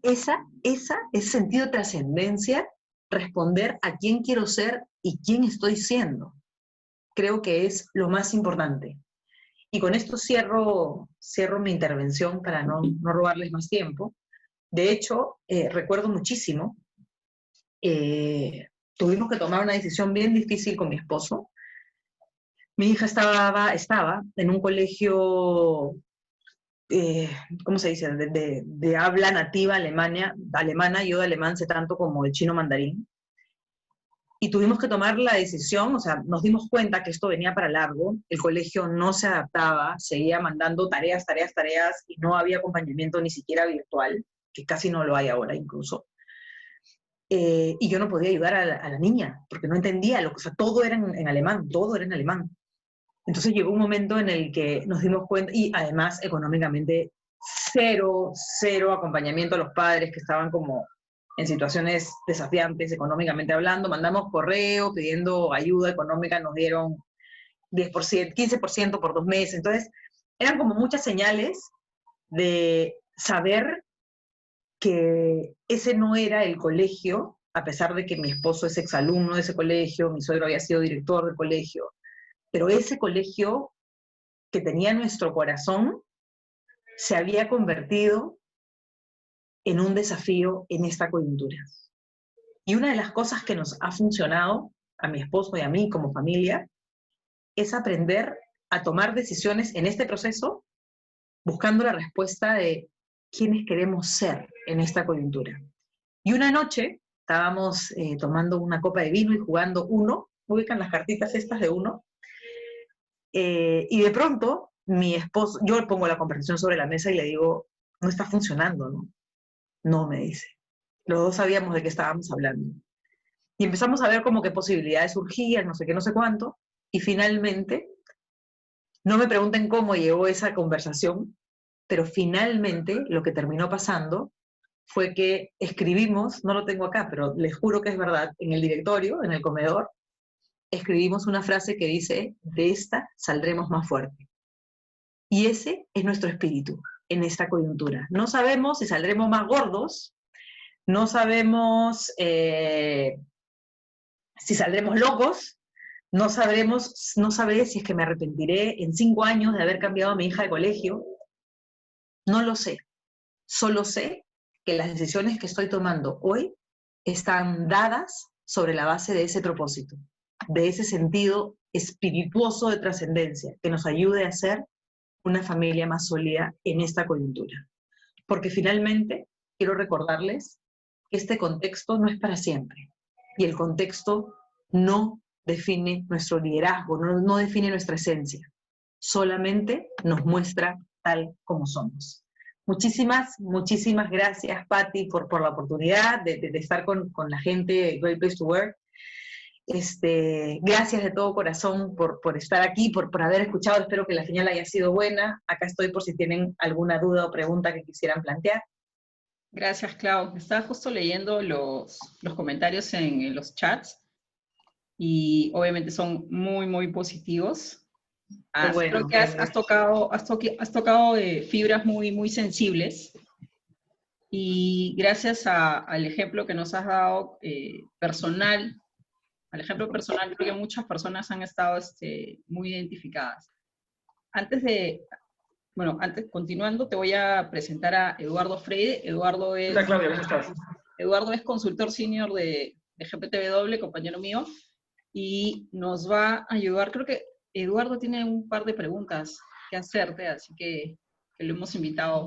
Ese sentido de trascendencia, responder a quién quiero ser y quién estoy siendo, creo que es lo más importante. Y con esto cierro mi intervención para no robarles más tiempo. De hecho, recuerdo muchísimo, tuvimos que tomar una decisión bien difícil con mi esposo. Mi hija estaba en un colegio, ¿cómo se dice?, de habla nativa alemana, yo de alemán sé tanto como el chino mandarín. Y tuvimos que tomar la decisión, o sea, nos dimos cuenta que esto venía para largo, el colegio no se adaptaba, seguía mandando tareas, y no había acompañamiento ni siquiera virtual, que casi no lo hay ahora incluso. Y yo no podía ayudar a la niña, porque no entendía, o sea, todo era en alemán, todo era en alemán. Entonces llegó un momento en el que nos dimos cuenta, y además económicamente cero acompañamiento a los padres que estaban como en situaciones desafiantes económicamente hablando. Mandamos correo pidiendo ayuda económica, nos dieron 10%, 15% por 2 meses. Entonces eran como muchas señales de saber que ese no era el colegio, a pesar de que mi esposo es exalumno de ese colegio, mi suegro había sido director del colegio, pero ese colegio que tenía nuestro corazón se había convertido en un desafío en esta coyuntura. Y una de las cosas que nos ha funcionado a mi esposo y a mí como familia es aprender a tomar decisiones en este proceso buscando la respuesta de quiénes queremos ser en esta coyuntura. Y una noche estábamos tomando una copa de vino y jugando Uno, ubican las cartitas estas de Uno, y de pronto mi esposo, yo pongo la conversación sobre la mesa y le digo, no está funcionando, ¿no? No, me dice. Los dos sabíamos de qué estábamos hablando. Y empezamos a ver como qué posibilidades surgían, no sé qué, no sé cuánto, y finalmente, no me pregunten cómo llegó esa conversación, pero finalmente lo que terminó pasando fue que escribimos, no lo tengo acá, pero les juro que es verdad, en el directorio, en el comedor, escribimos una frase que dice, de esta saldremos más fuerte. Y ese es nuestro espíritu en esta coyuntura. No sabemos si saldremos más gordos, no sabemos si saldremos locos, no sabré si es que me arrepentiré en 5 años de haber cambiado a mi hija de colegio. No lo sé. Solo sé que las decisiones que estoy tomando hoy están dadas sobre la base de ese propósito, de ese sentido espirituoso de trascendencia que nos ayude a ser una familia más sólida en esta coyuntura. Porque finalmente quiero recordarles que este contexto no es para siempre y el contexto no define nuestro liderazgo, no define nuestra esencia, solamente nos muestra tal como somos. Muchísimas gracias, Patti, por la oportunidad de estar con la gente de Great Place to Work. Gracias de todo corazón por estar aquí, por haber escuchado. Espero que la señal haya sido buena. Acá estoy por si tienen alguna duda o pregunta que quisieran plantear. Gracias, Clau. Estaba justo leyendo los comentarios en los chats y obviamente son muy positivos. Bueno, Creo que has tocado fibras muy sensibles Y gracias al ejemplo que nos has dado personal, al ejemplo personal, creo que muchas personas han estado muy identificadas. Continuando, te voy a presentar a Eduardo Freire. Hola Claudia, ¿cómo estás? Eduardo es consultor senior de GPTW, compañero mío, y nos va a ayudar. Creo que Eduardo tiene un par de preguntas que hacerte, así que lo hemos invitado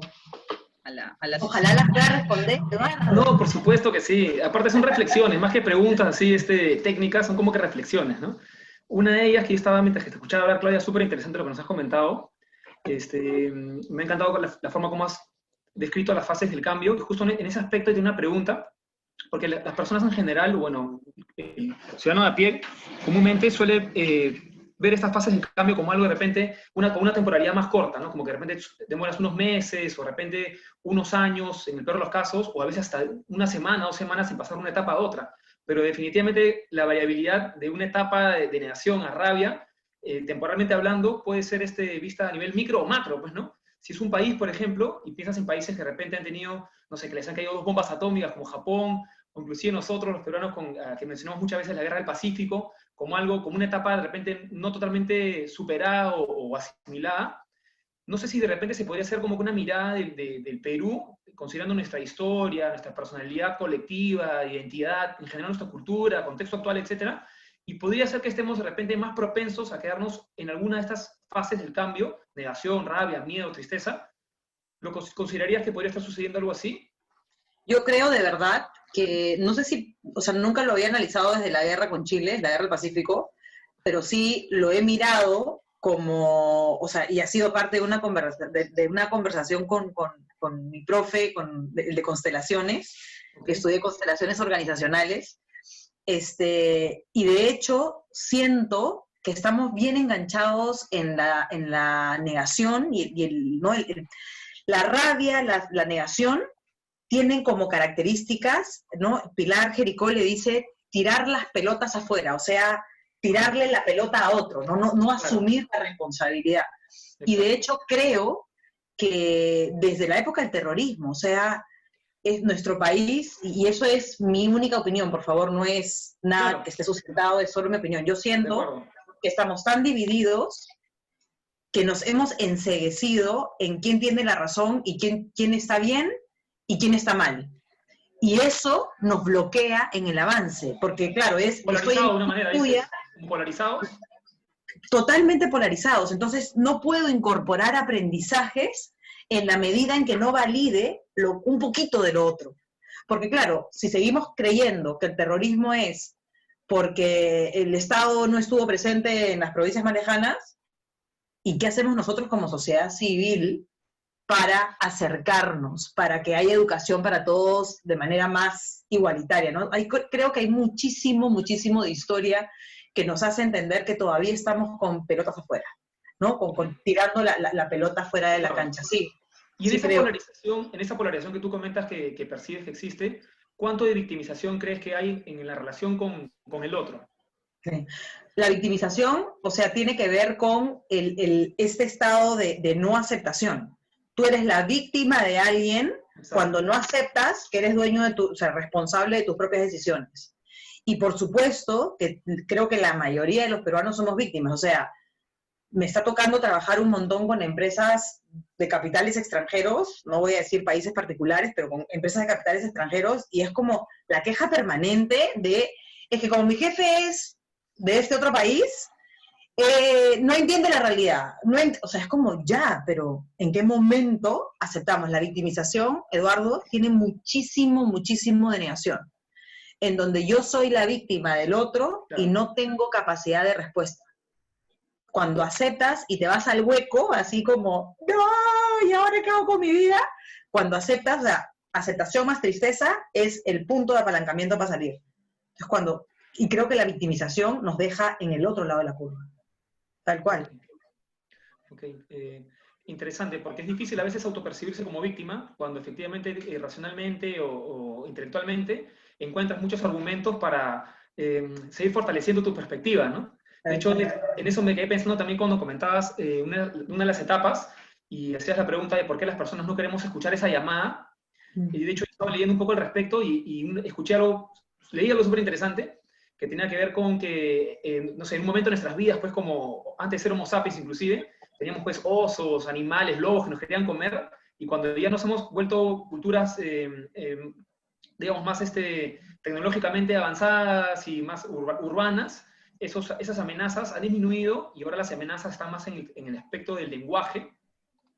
a la Ojalá las pueda responder, Eduardo. No, por supuesto que sí. Aparte son reflexiones, más que preguntas así técnicas, son como que reflexiones, ¿no? Una de ellas que yo estaba, mientras que te escuchaba hablar, Claudia, súper interesante lo que nos has comentado. Me ha encantado con la forma como has descrito las fases del cambio, y justo en ese aspecto hay una pregunta, porque las personas en general, bueno, el ciudadano de a pie, comúnmente suele ver estas fases del cambio como algo de repente, con una temporalidad más corta, ¿no? Como que de repente demoras unos meses, o de repente unos años, en el peor de los casos, o a veces hasta una semana, 2 semanas en pasar de una etapa a otra. Pero definitivamente la variabilidad de una etapa de negación a rabia, temporalmente hablando, puede ser vista a nivel micro o macro, pues, ¿no? Si es un país, por ejemplo, y piensas en países que de repente han tenido, no sé, que les han caído 2 bombas atómicas, como Japón, o inclusive nosotros, los peruanos, que mencionamos muchas veces la guerra del Pacífico, como una etapa de repente no totalmente superada o asimilada. No sé si de repente se podría hacer como que una mirada del Perú, considerando nuestra historia, nuestra personalidad colectiva, identidad, en general nuestra cultura, contexto actual, etcétera, y podría ser que estemos de repente más propensos a quedarnos en alguna de estas fases del cambio, negación, rabia, miedo, tristeza. ¿Lo considerarías que podría estar sucediendo algo así? Yo creo de verdad que, no sé si, o sea, nunca lo había analizado desde la guerra con Chile, la guerra del Pacífico, pero sí lo he mirado como, o sea, y ha sido parte de una conversación con mi profe, de constelaciones, que estudié constelaciones organizacionales, y de hecho siento que estamos bien enganchados en la negación ¿no? La rabia, la negación, tienen como características, ¿no? Pilar Jericó le dice tirar las pelotas afuera, o sea, tirarle la pelota a otro, no asumir la responsabilidad. Y de hecho creo que desde la época del terrorismo, o sea, es nuestro país, y eso es mi única opinión, por favor, no es nada que esté sustentado, es solo mi opinión. Yo siento que estamos tan divididos que nos hemos enceguecido en quién tiene la razón y quién está bien y quién está mal. Y eso nos bloquea en el avance, porque claro, polarizado de una manera, dices, polarizados. Totalmente polarizados. Entonces no puedo incorporar aprendizajes en la medida en que no valide un poquito de lo otro. Porque claro, si seguimos creyendo que el terrorismo es porque el Estado no estuvo presente en las provincias más lejanas, ¿y qué hacemos nosotros como sociedad civil para acercarnos, para que haya educación para todos de manera más igualitaria, ¿no? Creo que hay muchísimo de historia que nos hace entender que todavía estamos con pelotas afuera, ¿no? Tirando la pelota fuera de la cancha, sí. Y en esa polarización que tú comentas que percibes que existe, ¿cuánto de victimización crees que hay en la relación con el otro? Sí. La victimización, o sea, tiene que ver con este estado de no aceptación. Tú eres la víctima de alguien. Exacto. Cuando no aceptas que eres dueño o sea, responsable de tus propias decisiones. Y por supuesto que creo que la mayoría de los peruanos somos víctimas. O sea, me está tocando trabajar un montón con empresas de capitales extranjeros, no voy a decir países particulares, pero con empresas de capitales extranjeros, y es como la queja permanente es que como mi jefe es de este otro país, no entiende la realidad. O sea, es como ya, pero ¿en qué momento aceptamos? La victimización, Eduardo, tiene muchísimo de negación, en donde yo soy la víctima del otro y no tengo capacidad de respuesta. Cuando aceptas y te vas al hueco, así como, no, ¿y ahora qué hago con mi vida? Cuando aceptas, la aceptación más tristeza es el punto de apalancamiento para salir. Entonces, y creo que la victimización nos deja en el otro lado de la curva. Tal cual. Ok, interesante, porque es difícil a veces autopercibirse como víctima cuando efectivamente, racionalmente o intelectualmente, encuentras muchos argumentos para seguir fortaleciendo tu perspectiva, ¿no? De hecho, en eso me quedé pensando también cuando comentabas una de las etapas y hacías la pregunta de por qué las personas no queremos escuchar esa llamada. Y de hecho, estaba leyendo un poco al respecto escuché algo, leí algo súper interesante, que tenía que ver con que, no sé, en un momento de nuestras vidas, pues como antes de ser Homo sapiens inclusive, teníamos pues osos, animales, lobos que nos querían comer, y cuando ya nos hemos vuelto culturas, digamos, más tecnológicamente avanzadas y más urbanas, esas amenazas han disminuido y ahora las amenazas están más en el aspecto del lenguaje.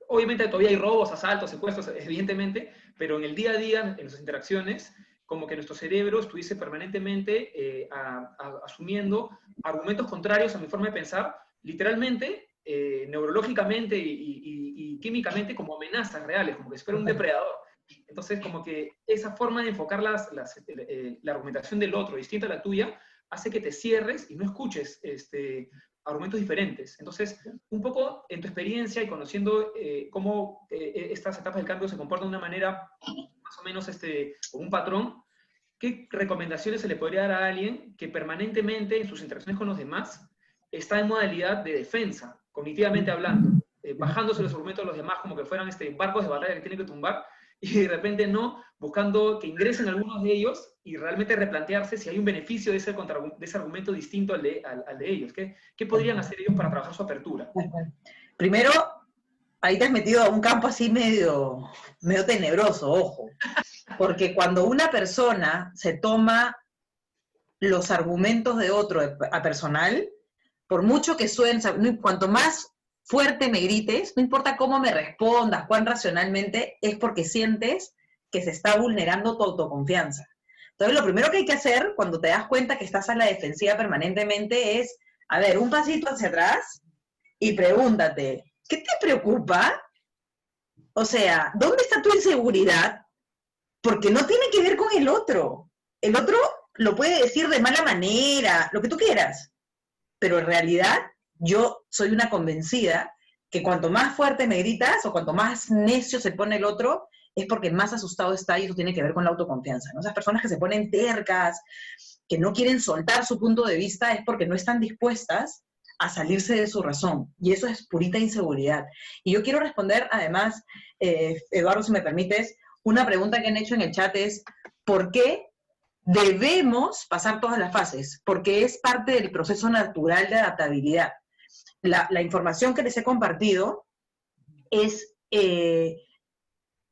Obviamente todavía hay robos, asaltos, secuestros, evidentemente, pero en el día a día, en nuestras interacciones, como que nuestro cerebro estuviese permanentemente asumiendo argumentos contrarios a mi forma de pensar, literalmente, neurológicamente y químicamente como amenazas reales, como que si fuera un depredador. Entonces, como que esa forma de enfocar la argumentación del otro, distinta a la tuya, hace que te cierres y no escuches argumentos diferentes. Entonces, un poco en tu experiencia y conociendo cómo estas etapas del cambio se comportan de una manera más o menos como un patrón, ¿qué recomendaciones se le podría dar a alguien que permanentemente en sus interacciones con los demás está en modalidad de defensa, cognitivamente hablando, bajándose los argumentos de los demás como que fueran barcos de batalla que tienen que tumbar, y de repente no, buscando que ingresen algunos de ellos y realmente replantearse si hay un beneficio de ese argumento distinto al de ellos? ¿Qué podrían hacer ellos para trabajar su apertura? Primero, ahí te has metido a un campo así medio tenebroso, ojo. Porque cuando una persona se toma los argumentos de otro a personal, por mucho que suenen, cuanto más fuerte me grites, no importa cómo me respondas, cuán racionalmente, es porque sientes que se está vulnerando tu autoconfianza. Entonces, lo primero que hay que hacer cuando te das cuenta que estás a la defensiva permanentemente es, a ver, un pasito hacia atrás y pregúntate, ¿qué te preocupa? O sea, ¿dónde está tu inseguridad? Porque no tiene que ver con el otro. El otro lo puede decir de mala manera, lo que tú quieras. Pero en realidad, yo soy una convencida que cuanto más fuerte me gritas o cuanto más necio se pone el otro, es porque más asustado está y eso tiene que ver con la autoconfianza, ¿no? Esas personas que se ponen tercas, que no quieren soltar su punto de vista, es porque no están dispuestas a salirse de su razón. Y eso es purita inseguridad. Y yo quiero responder, además, Eduardo, si me permites, una pregunta que han hecho en el chat es, ¿por qué debemos pasar todas las fases? Porque es parte del proceso natural de adaptabilidad. La información que les he compartido es,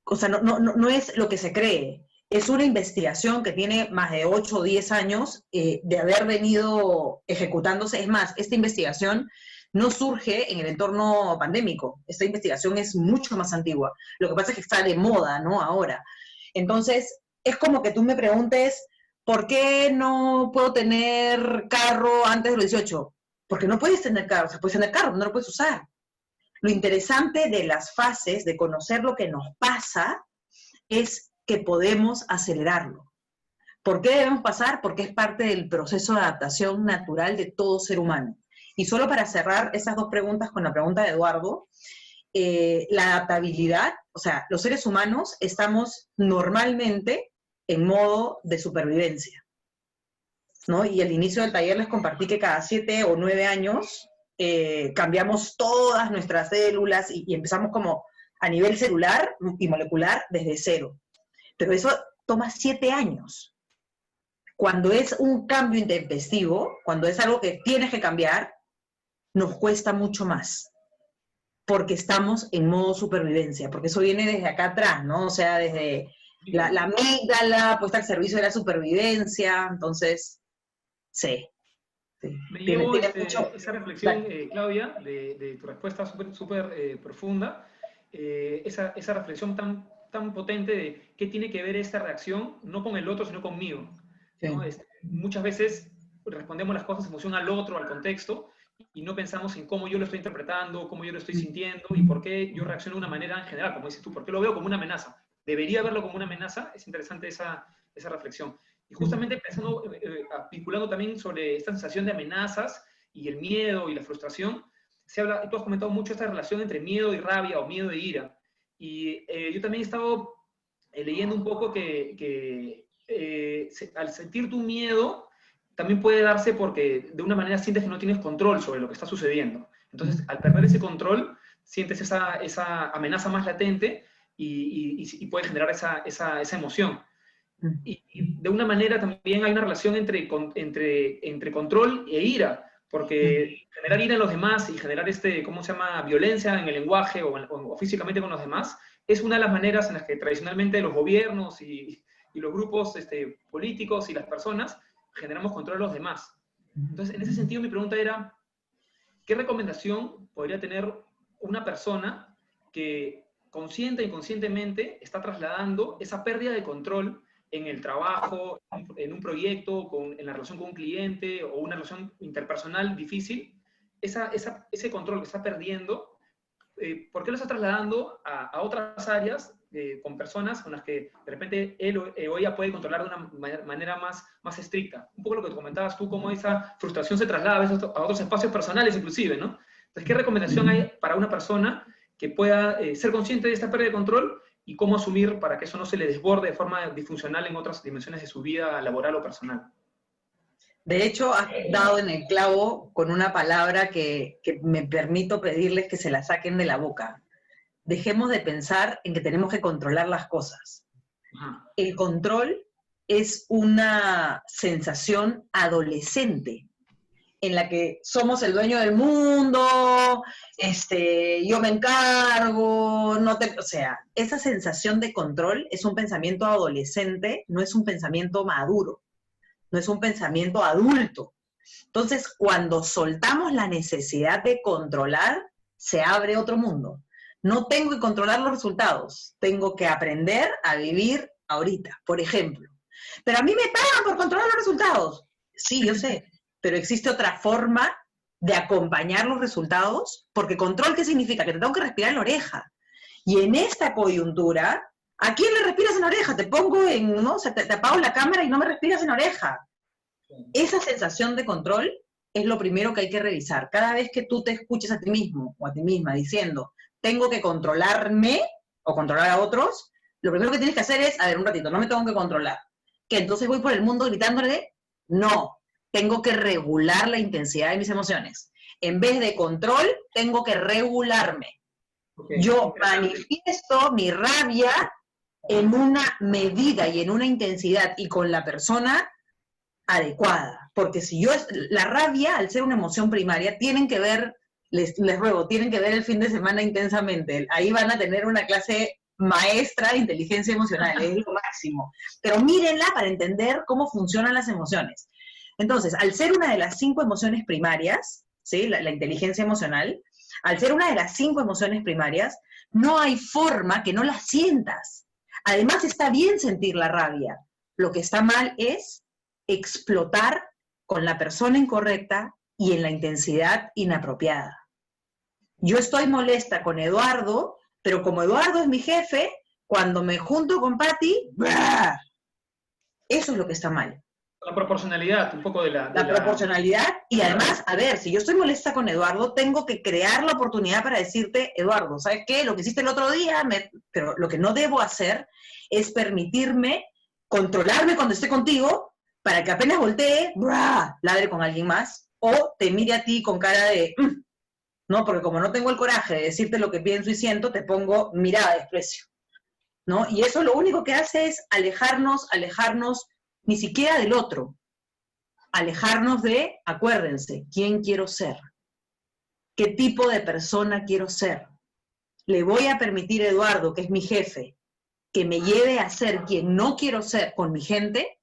o sea, no es lo que se cree. Es una investigación que tiene más de 8 o 10 años de haber venido ejecutándose. Es más, esta investigación no surge en el entorno pandémico. Esta investigación es mucho más antigua. Lo que pasa es que está de moda, ¿no? Ahora. Entonces, es como que tú me preguntes, ¿por qué no puedo tener carro antes de los 18? Porque no puedes tener carro. O sea, puedes tener carro, no lo puedes usar. Lo interesante de las fases, de conocer lo que nos pasa, es que podemos acelerarlo. ¿Por qué debemos pasar? Porque es parte del proceso de adaptación natural de todo ser humano. Y solo para cerrar esas dos preguntas con la pregunta de Eduardo, la adaptabilidad, o sea, los seres humanos estamos normalmente en modo de supervivencia, ¿no? Y al inicio del taller les compartí que cada 7 o 9 años cambiamos todas nuestras células y empezamos como a nivel celular y molecular desde cero. Pero eso toma 7 años. Cuando es un cambio intempestivo, cuando es algo que tienes que cambiar, nos cuesta mucho más, porque estamos en modo supervivencia, porque eso viene desde acá atrás, ¿no? O sea, desde la amígdala puesta al servicio de la supervivencia, entonces, sí. Me llevo esa reflexión, Claudia, de tu respuesta súper profunda, esa reflexión tan potente de qué tiene que ver esta reacción, no con el otro, sino conmigo, ¿no? Muchas veces respondemos las cosas en función al otro, al contexto, y no pensamos en cómo yo lo estoy interpretando, cómo yo lo estoy sintiendo, y por qué yo reacciono de una manera en general, como dices tú, por qué lo veo como una amenaza. ¿Debería verlo como una amenaza? Es interesante esa reflexión. Y justamente pensando, vinculando también sobre esta sensación de amenazas y el miedo y la frustración, tú has comentado mucho esta relación entre miedo y rabia o miedo e ira. Y yo también he estado leyendo un poco que al sentir tu miedo, también puede darse porque de una manera sientes que no tienes control sobre lo que está sucediendo. Entonces, al perder ese control, sientes esa amenaza más latente y puede generar esa emoción. Y de una manera también hay una relación entre control e ira, porque generar ira en los demás y generar ¿cómo se llama?, violencia en el lenguaje o físicamente con los demás, es una de las maneras en las que tradicionalmente los gobiernos y los grupos políticos y las personas generamos control a los demás. Entonces, en ese sentido, mi pregunta era, ¿qué recomendación podría tener una persona que consciente e inconscientemente está trasladando esa pérdida de control en el trabajo, en un proyecto, en la relación con un cliente o una relación interpersonal difícil? Ese control que está perdiendo, ¿por qué lo está trasladando a otras áreas con personas con las que de repente él o ella puede controlar de una manera más estricta? Un poco lo que te comentabas tú, cómo esa frustración se traslada a veces a otros espacios personales inclusive, ¿no? Entonces, ¿qué recomendación hay para una persona que pueda ser consciente de esta pérdida de control y cómo asumir para que eso no se le desborde de forma disfuncional en otras dimensiones de su vida laboral o personal? De hecho, has dado en el clavo con una palabra que me permito pedirles que se la saquen de la boca. Dejemos de pensar en que tenemos que controlar las cosas. Ajá. El control es una sensación adolescente, en la que somos el dueño del mundo, yo me encargo, o sea, esa sensación de control es un pensamiento adolescente, no es un pensamiento maduro, no es un pensamiento adulto. Entonces, cuando soltamos la necesidad de controlar, se abre otro mundo. No tengo que controlar los resultados, tengo que aprender a vivir ahorita, por ejemplo. Pero a mí me pagan por controlar los resultados. Sí, yo sé, pero existe otra forma de acompañar los resultados, porque control, ¿qué significa? Que te tengo que respirar en la oreja. Y en esta coyuntura, ¿a quién le respiras en la oreja? Te pongo ¿no? O sea, te apago la cámara y no me respiras en la oreja. Esa sensación de control es lo primero que hay que revisar. Cada vez que tú te escuches a ti mismo o a ti misma diciendo, tengo que controlarme o controlar a otros, lo primero que tienes que hacer es, a ver, un ratito, no me tengo que controlar. Que entonces voy por el mundo gritándole, no, tengo que regular la intensidad de mis emociones. En vez de control, tengo que regularme. Okay. Yo manifiesto mi rabia en una medida y en una intensidad y con la persona adecuada. Porque si la rabia, al ser una emoción primaria, tienen que ver, les ruego, tienen que ver el fin de semana intensamente. Ahí van a tener una clase maestra de inteligencia emocional, es lo máximo. Pero mírenla para entender cómo funcionan las emociones. Entonces, al ser una de las 5 emociones primarias, ¿sí? La inteligencia emocional, al ser una de las 5 emociones primarias, no hay forma que no la sientas. Además, está bien sentir la rabia. Lo que está mal es explotar con la persona incorrecta y en la intensidad inapropiada. Yo estoy molesta con Eduardo, pero como Eduardo es mi jefe, cuando me junto con Patti, ¡blah! Eso es lo que está mal. La proporcionalidad, un poco de la proporcionalidad, y además, a ver, si yo estoy molesta con Eduardo, tengo que crear la oportunidad para decirte, Eduardo, ¿sabes qué? Lo que hiciste el otro día, pero lo que no debo hacer es permitirme controlarme cuando esté contigo, para que apenas voltee, ¡bra!, ladre con alguien más, o te mire a ti con cara de, ¿no? Porque como no tengo el coraje de decirte lo que pienso y siento, te pongo mirada de desprecio, ¿no? Y eso lo único que hace es alejarnos, ni siquiera del otro, alejarnos de, acuérdense, ¿quién quiero ser? ¿Qué tipo de persona quiero ser? ¿Le voy a permitir a Eduardo, que es mi jefe, que me lleve a ser quien no quiero ser con mi gente?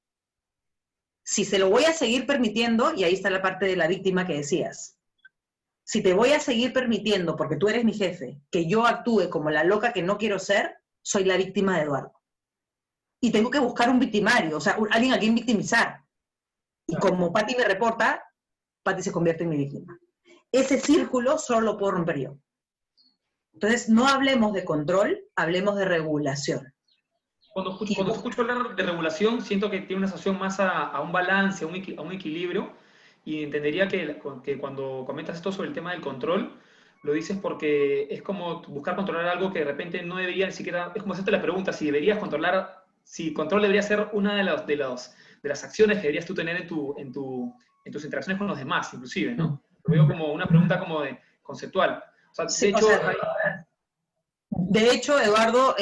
Si se lo voy a seguir permitiendo, y ahí está la parte de la víctima que decías, si te voy a seguir permitiendo, porque tú eres mi jefe, que yo actúe como la loca que no quiero ser, soy la víctima de Eduardo. Y tengo que buscar un victimario, o sea, alguien a quien victimizar. Y como Patti me reporta, Patti se convierte en mi víctima. Ese círculo solo lo puedo romper yo. Entonces, no hablemos de control, hablemos de regulación. Cuando escucho hablar de regulación, siento que tiene una asociación más a un balance, a un equilibrio, y entendería que cuando comentas esto sobre el tema del control, lo dices porque es como buscar controlar algo que de repente no debería ni siquiera, es como hacerte la pregunta, si deberías controlar, si control debería ser una de las acciones que deberías tú tener en tus interacciones con los demás, inclusive, ¿no? Lo veo como una pregunta como de conceptual. O sea, de hecho, De hecho, Eduardo,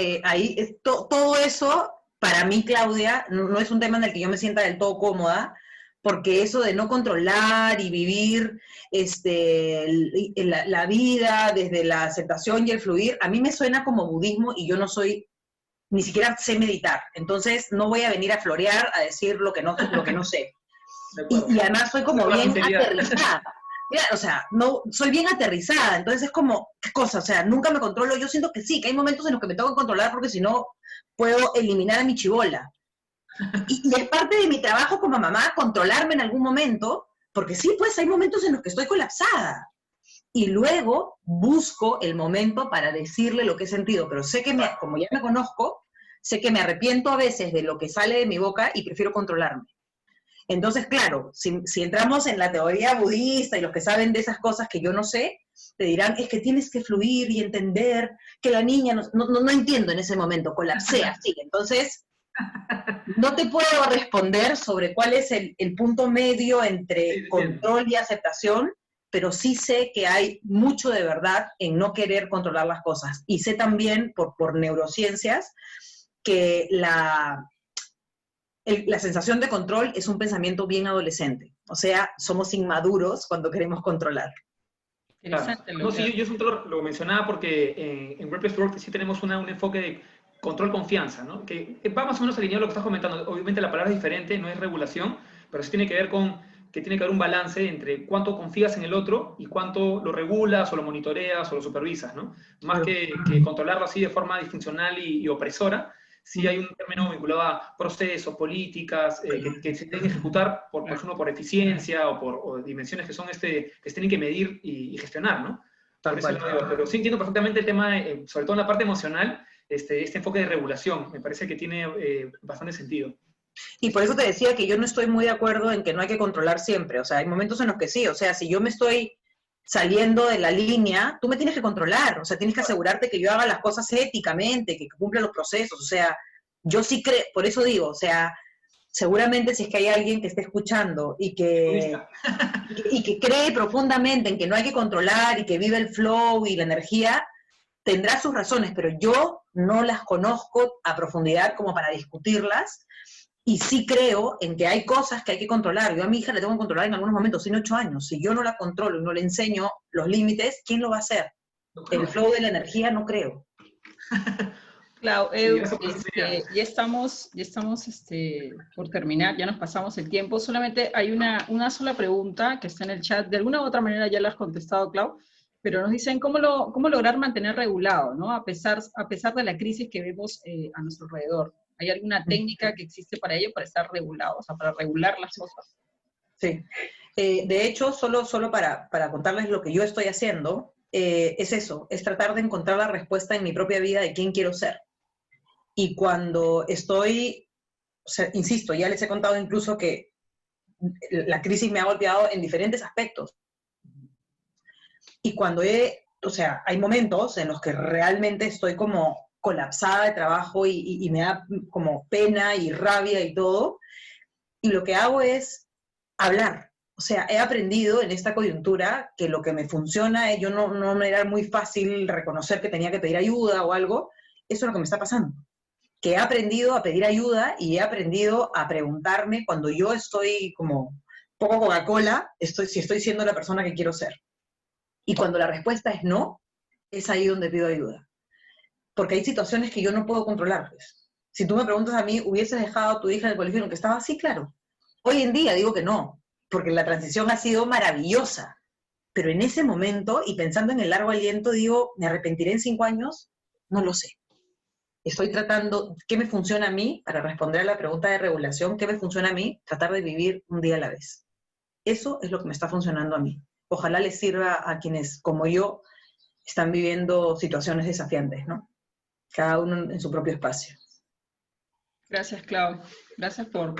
todo eso, para mí, Claudia, no es un tema en el que yo me sienta del todo cómoda, porque eso de no controlar y vivir la vida desde la aceptación y el fluir, a mí me suena como budismo y yo no soy, ni siquiera sé meditar. Entonces, no voy a venir a florear a decir lo que no sé. Y además soy como bien aterrizada. Mira, o sea, no, soy bien aterrizada, entonces es como, ¿qué cosa? O sea, nunca me controlo, yo siento que sí, que hay momentos en los que me tengo que controlar porque si no puedo eliminar a mi chibola. Y es parte de mi trabajo como mamá controlarme en algún momento, porque sí, pues hay momentos en los que estoy colapsada. Y luego busco el momento para decirle lo que he sentido, pero sé que, como ya me conozco, sé que me arrepiento a veces de lo que sale de mi boca y prefiero controlarme. Entonces, claro, si entramos en la teoría budista y los que saben de esas cosas que yo no sé, te dirán, es que tienes que fluir y entender que la niña, no entiendo en ese momento, colapsé así. Entonces, no te puedo responder sobre cuál es el punto medio entre control y aceptación, pero sí sé que hay mucho de verdad en no querer controlar las cosas. Y sé también, por neurociencias, que la sensación de control es un pensamiento bien adolescente. O sea, somos inmaduros cuando queremos controlar. Interesante. No, sí, yo lo mencionaba porque en WordPress Work sí tenemos un enfoque de control-confianza, ¿no? Que va más o menos alineado a lo que estás comentando. Obviamente la palabra es diferente, no es regulación, pero sí tiene que ver con que tiene que haber un balance entre cuánto confías en el otro y cuánto lo regulas o lo monitoreas o lo supervisas, ¿no? Más que controlarlo así de forma disfuncional y opresora, sí hay un término vinculado a procesos, políticas, que se tienen que ejecutar, por ejemplo, por eficiencia o dimensiones que son que se tienen que medir y gestionar, ¿no? Por eso lo digo, pero sí entiendo perfectamente el tema, sobre todo en la parte emocional, este enfoque de regulación, me parece que tiene bastante sentido. Y por eso te decía que yo no estoy muy de acuerdo en que no hay que controlar siempre, o sea, hay momentos en los que sí, o sea, si yo me estoy saliendo de la línea, tú me tienes que controlar, o sea, tienes que asegurarte que yo haga las cosas éticamente, que cumpla los procesos, o sea, yo sí creo, por eso digo, o sea, seguramente si es que hay alguien que esté escuchando y que cree profundamente en que no hay que controlar y que vive el flow y la energía, tendrá sus razones, pero yo no las conozco a profundidad como para discutirlas. Y sí creo en que hay cosas que hay que controlar. Yo a mi hija le tengo que controlar en algunos momentos, tiene 8 años. Si yo no la controlo y no le enseño los límites, ¿quién lo va a hacer? El flow de la energía no creo. Clau, Edu, ya estamos por terminar, ya nos pasamos el tiempo. Solamente hay una sola pregunta que está en el chat. De alguna u otra manera ya la has contestado, Clau, pero nos dicen cómo lograr mantener regulado, ¿no? A pesar de la crisis que vemos a nuestro alrededor. ¿Hay alguna técnica que existe para ello, para estar regulado, o sea, para regular las cosas? Sí. De hecho, solo para contarles lo que yo estoy haciendo, es eso, es tratar de encontrar la respuesta en mi propia vida de quién quiero ser. Y cuando estoy, o sea, insisto, ya les he contado incluso que la crisis me ha golpeado en diferentes aspectos. Y cuando o sea, hay momentos en los que realmente estoy como colapsada de trabajo y me da como pena y rabia y todo. Y lo que hago es hablar. O sea, he aprendido en esta coyuntura que lo que me funciona, yo no me era muy fácil reconocer que tenía que pedir ayuda o algo. Eso es lo que me está pasando. Que he aprendido a pedir ayuda y he aprendido a preguntarme cuando yo estoy como poco Coca-Cola, si estoy siendo la persona que quiero ser. Y cuando la respuesta es no, es ahí donde pido ayuda. Porque hay situaciones que yo no puedo controlar. Pues. Si tú me preguntas a mí, ¿hubieses dejado a tu hija en el colegio en el que estaba? Sí, claro. Hoy en día digo que no, porque la transición ha sido maravillosa. Pero en ese momento, y pensando en el largo aliento, digo, ¿me arrepentiré en 5 años? No lo sé. Estoy tratando, ¿qué me funciona a mí? Para responder a la pregunta de regulación, ¿qué me funciona a mí? Tratar de vivir un día a la vez. Eso es lo que me está funcionando a mí. Ojalá les sirva a quienes, como yo, están viviendo situaciones desafiantes, ¿no? Cada uno en su propio espacio. Gracias, Clau. Gracias por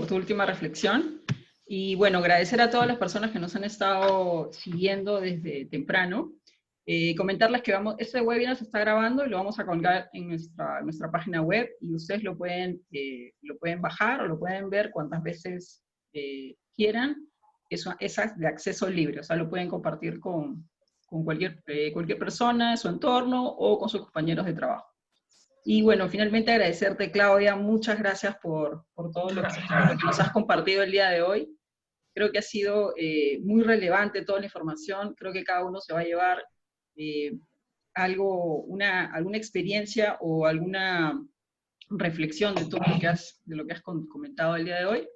tu última reflexión. Y bueno, agradecer a todas las personas que nos han estado siguiendo desde temprano. Comentarles que este webinar se está grabando y lo vamos a colgar en nuestra página web y ustedes lo pueden bajar o lo pueden ver cuantas veces quieran. Eso es de acceso libre, o sea, lo pueden compartir con cualquier persona en su entorno o con sus compañeros de trabajo. Y bueno, finalmente agradecerte, Claudia, muchas gracias por todo lo que nos has compartido el día de hoy. Creo que ha sido muy relevante toda la información, creo que cada uno se va a llevar alguna experiencia o alguna reflexión de todo lo que has comentado el día de hoy,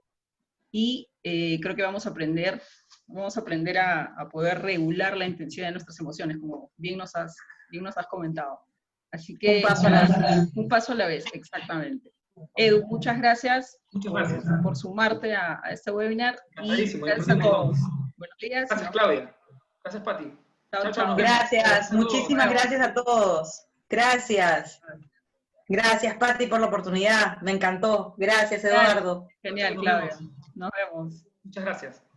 y creo que vamos a aprender a poder regular la intensidad de nuestras emociones, como bien nos has comentado. Así que un paso a la vez, exactamente. Edu, muchas gracias, por sumarte a este webinar, y gracias a todos. Buenos días. Gracias, Claudia. Gracias, Pati. Chao, chao. Gracias, muchísimas gracias a todos. Gracias. Gracias, Pati, por la oportunidad. Me encantó. Gracias, Eduardo. Genial, Claudia. Nos vemos. Muchas gracias.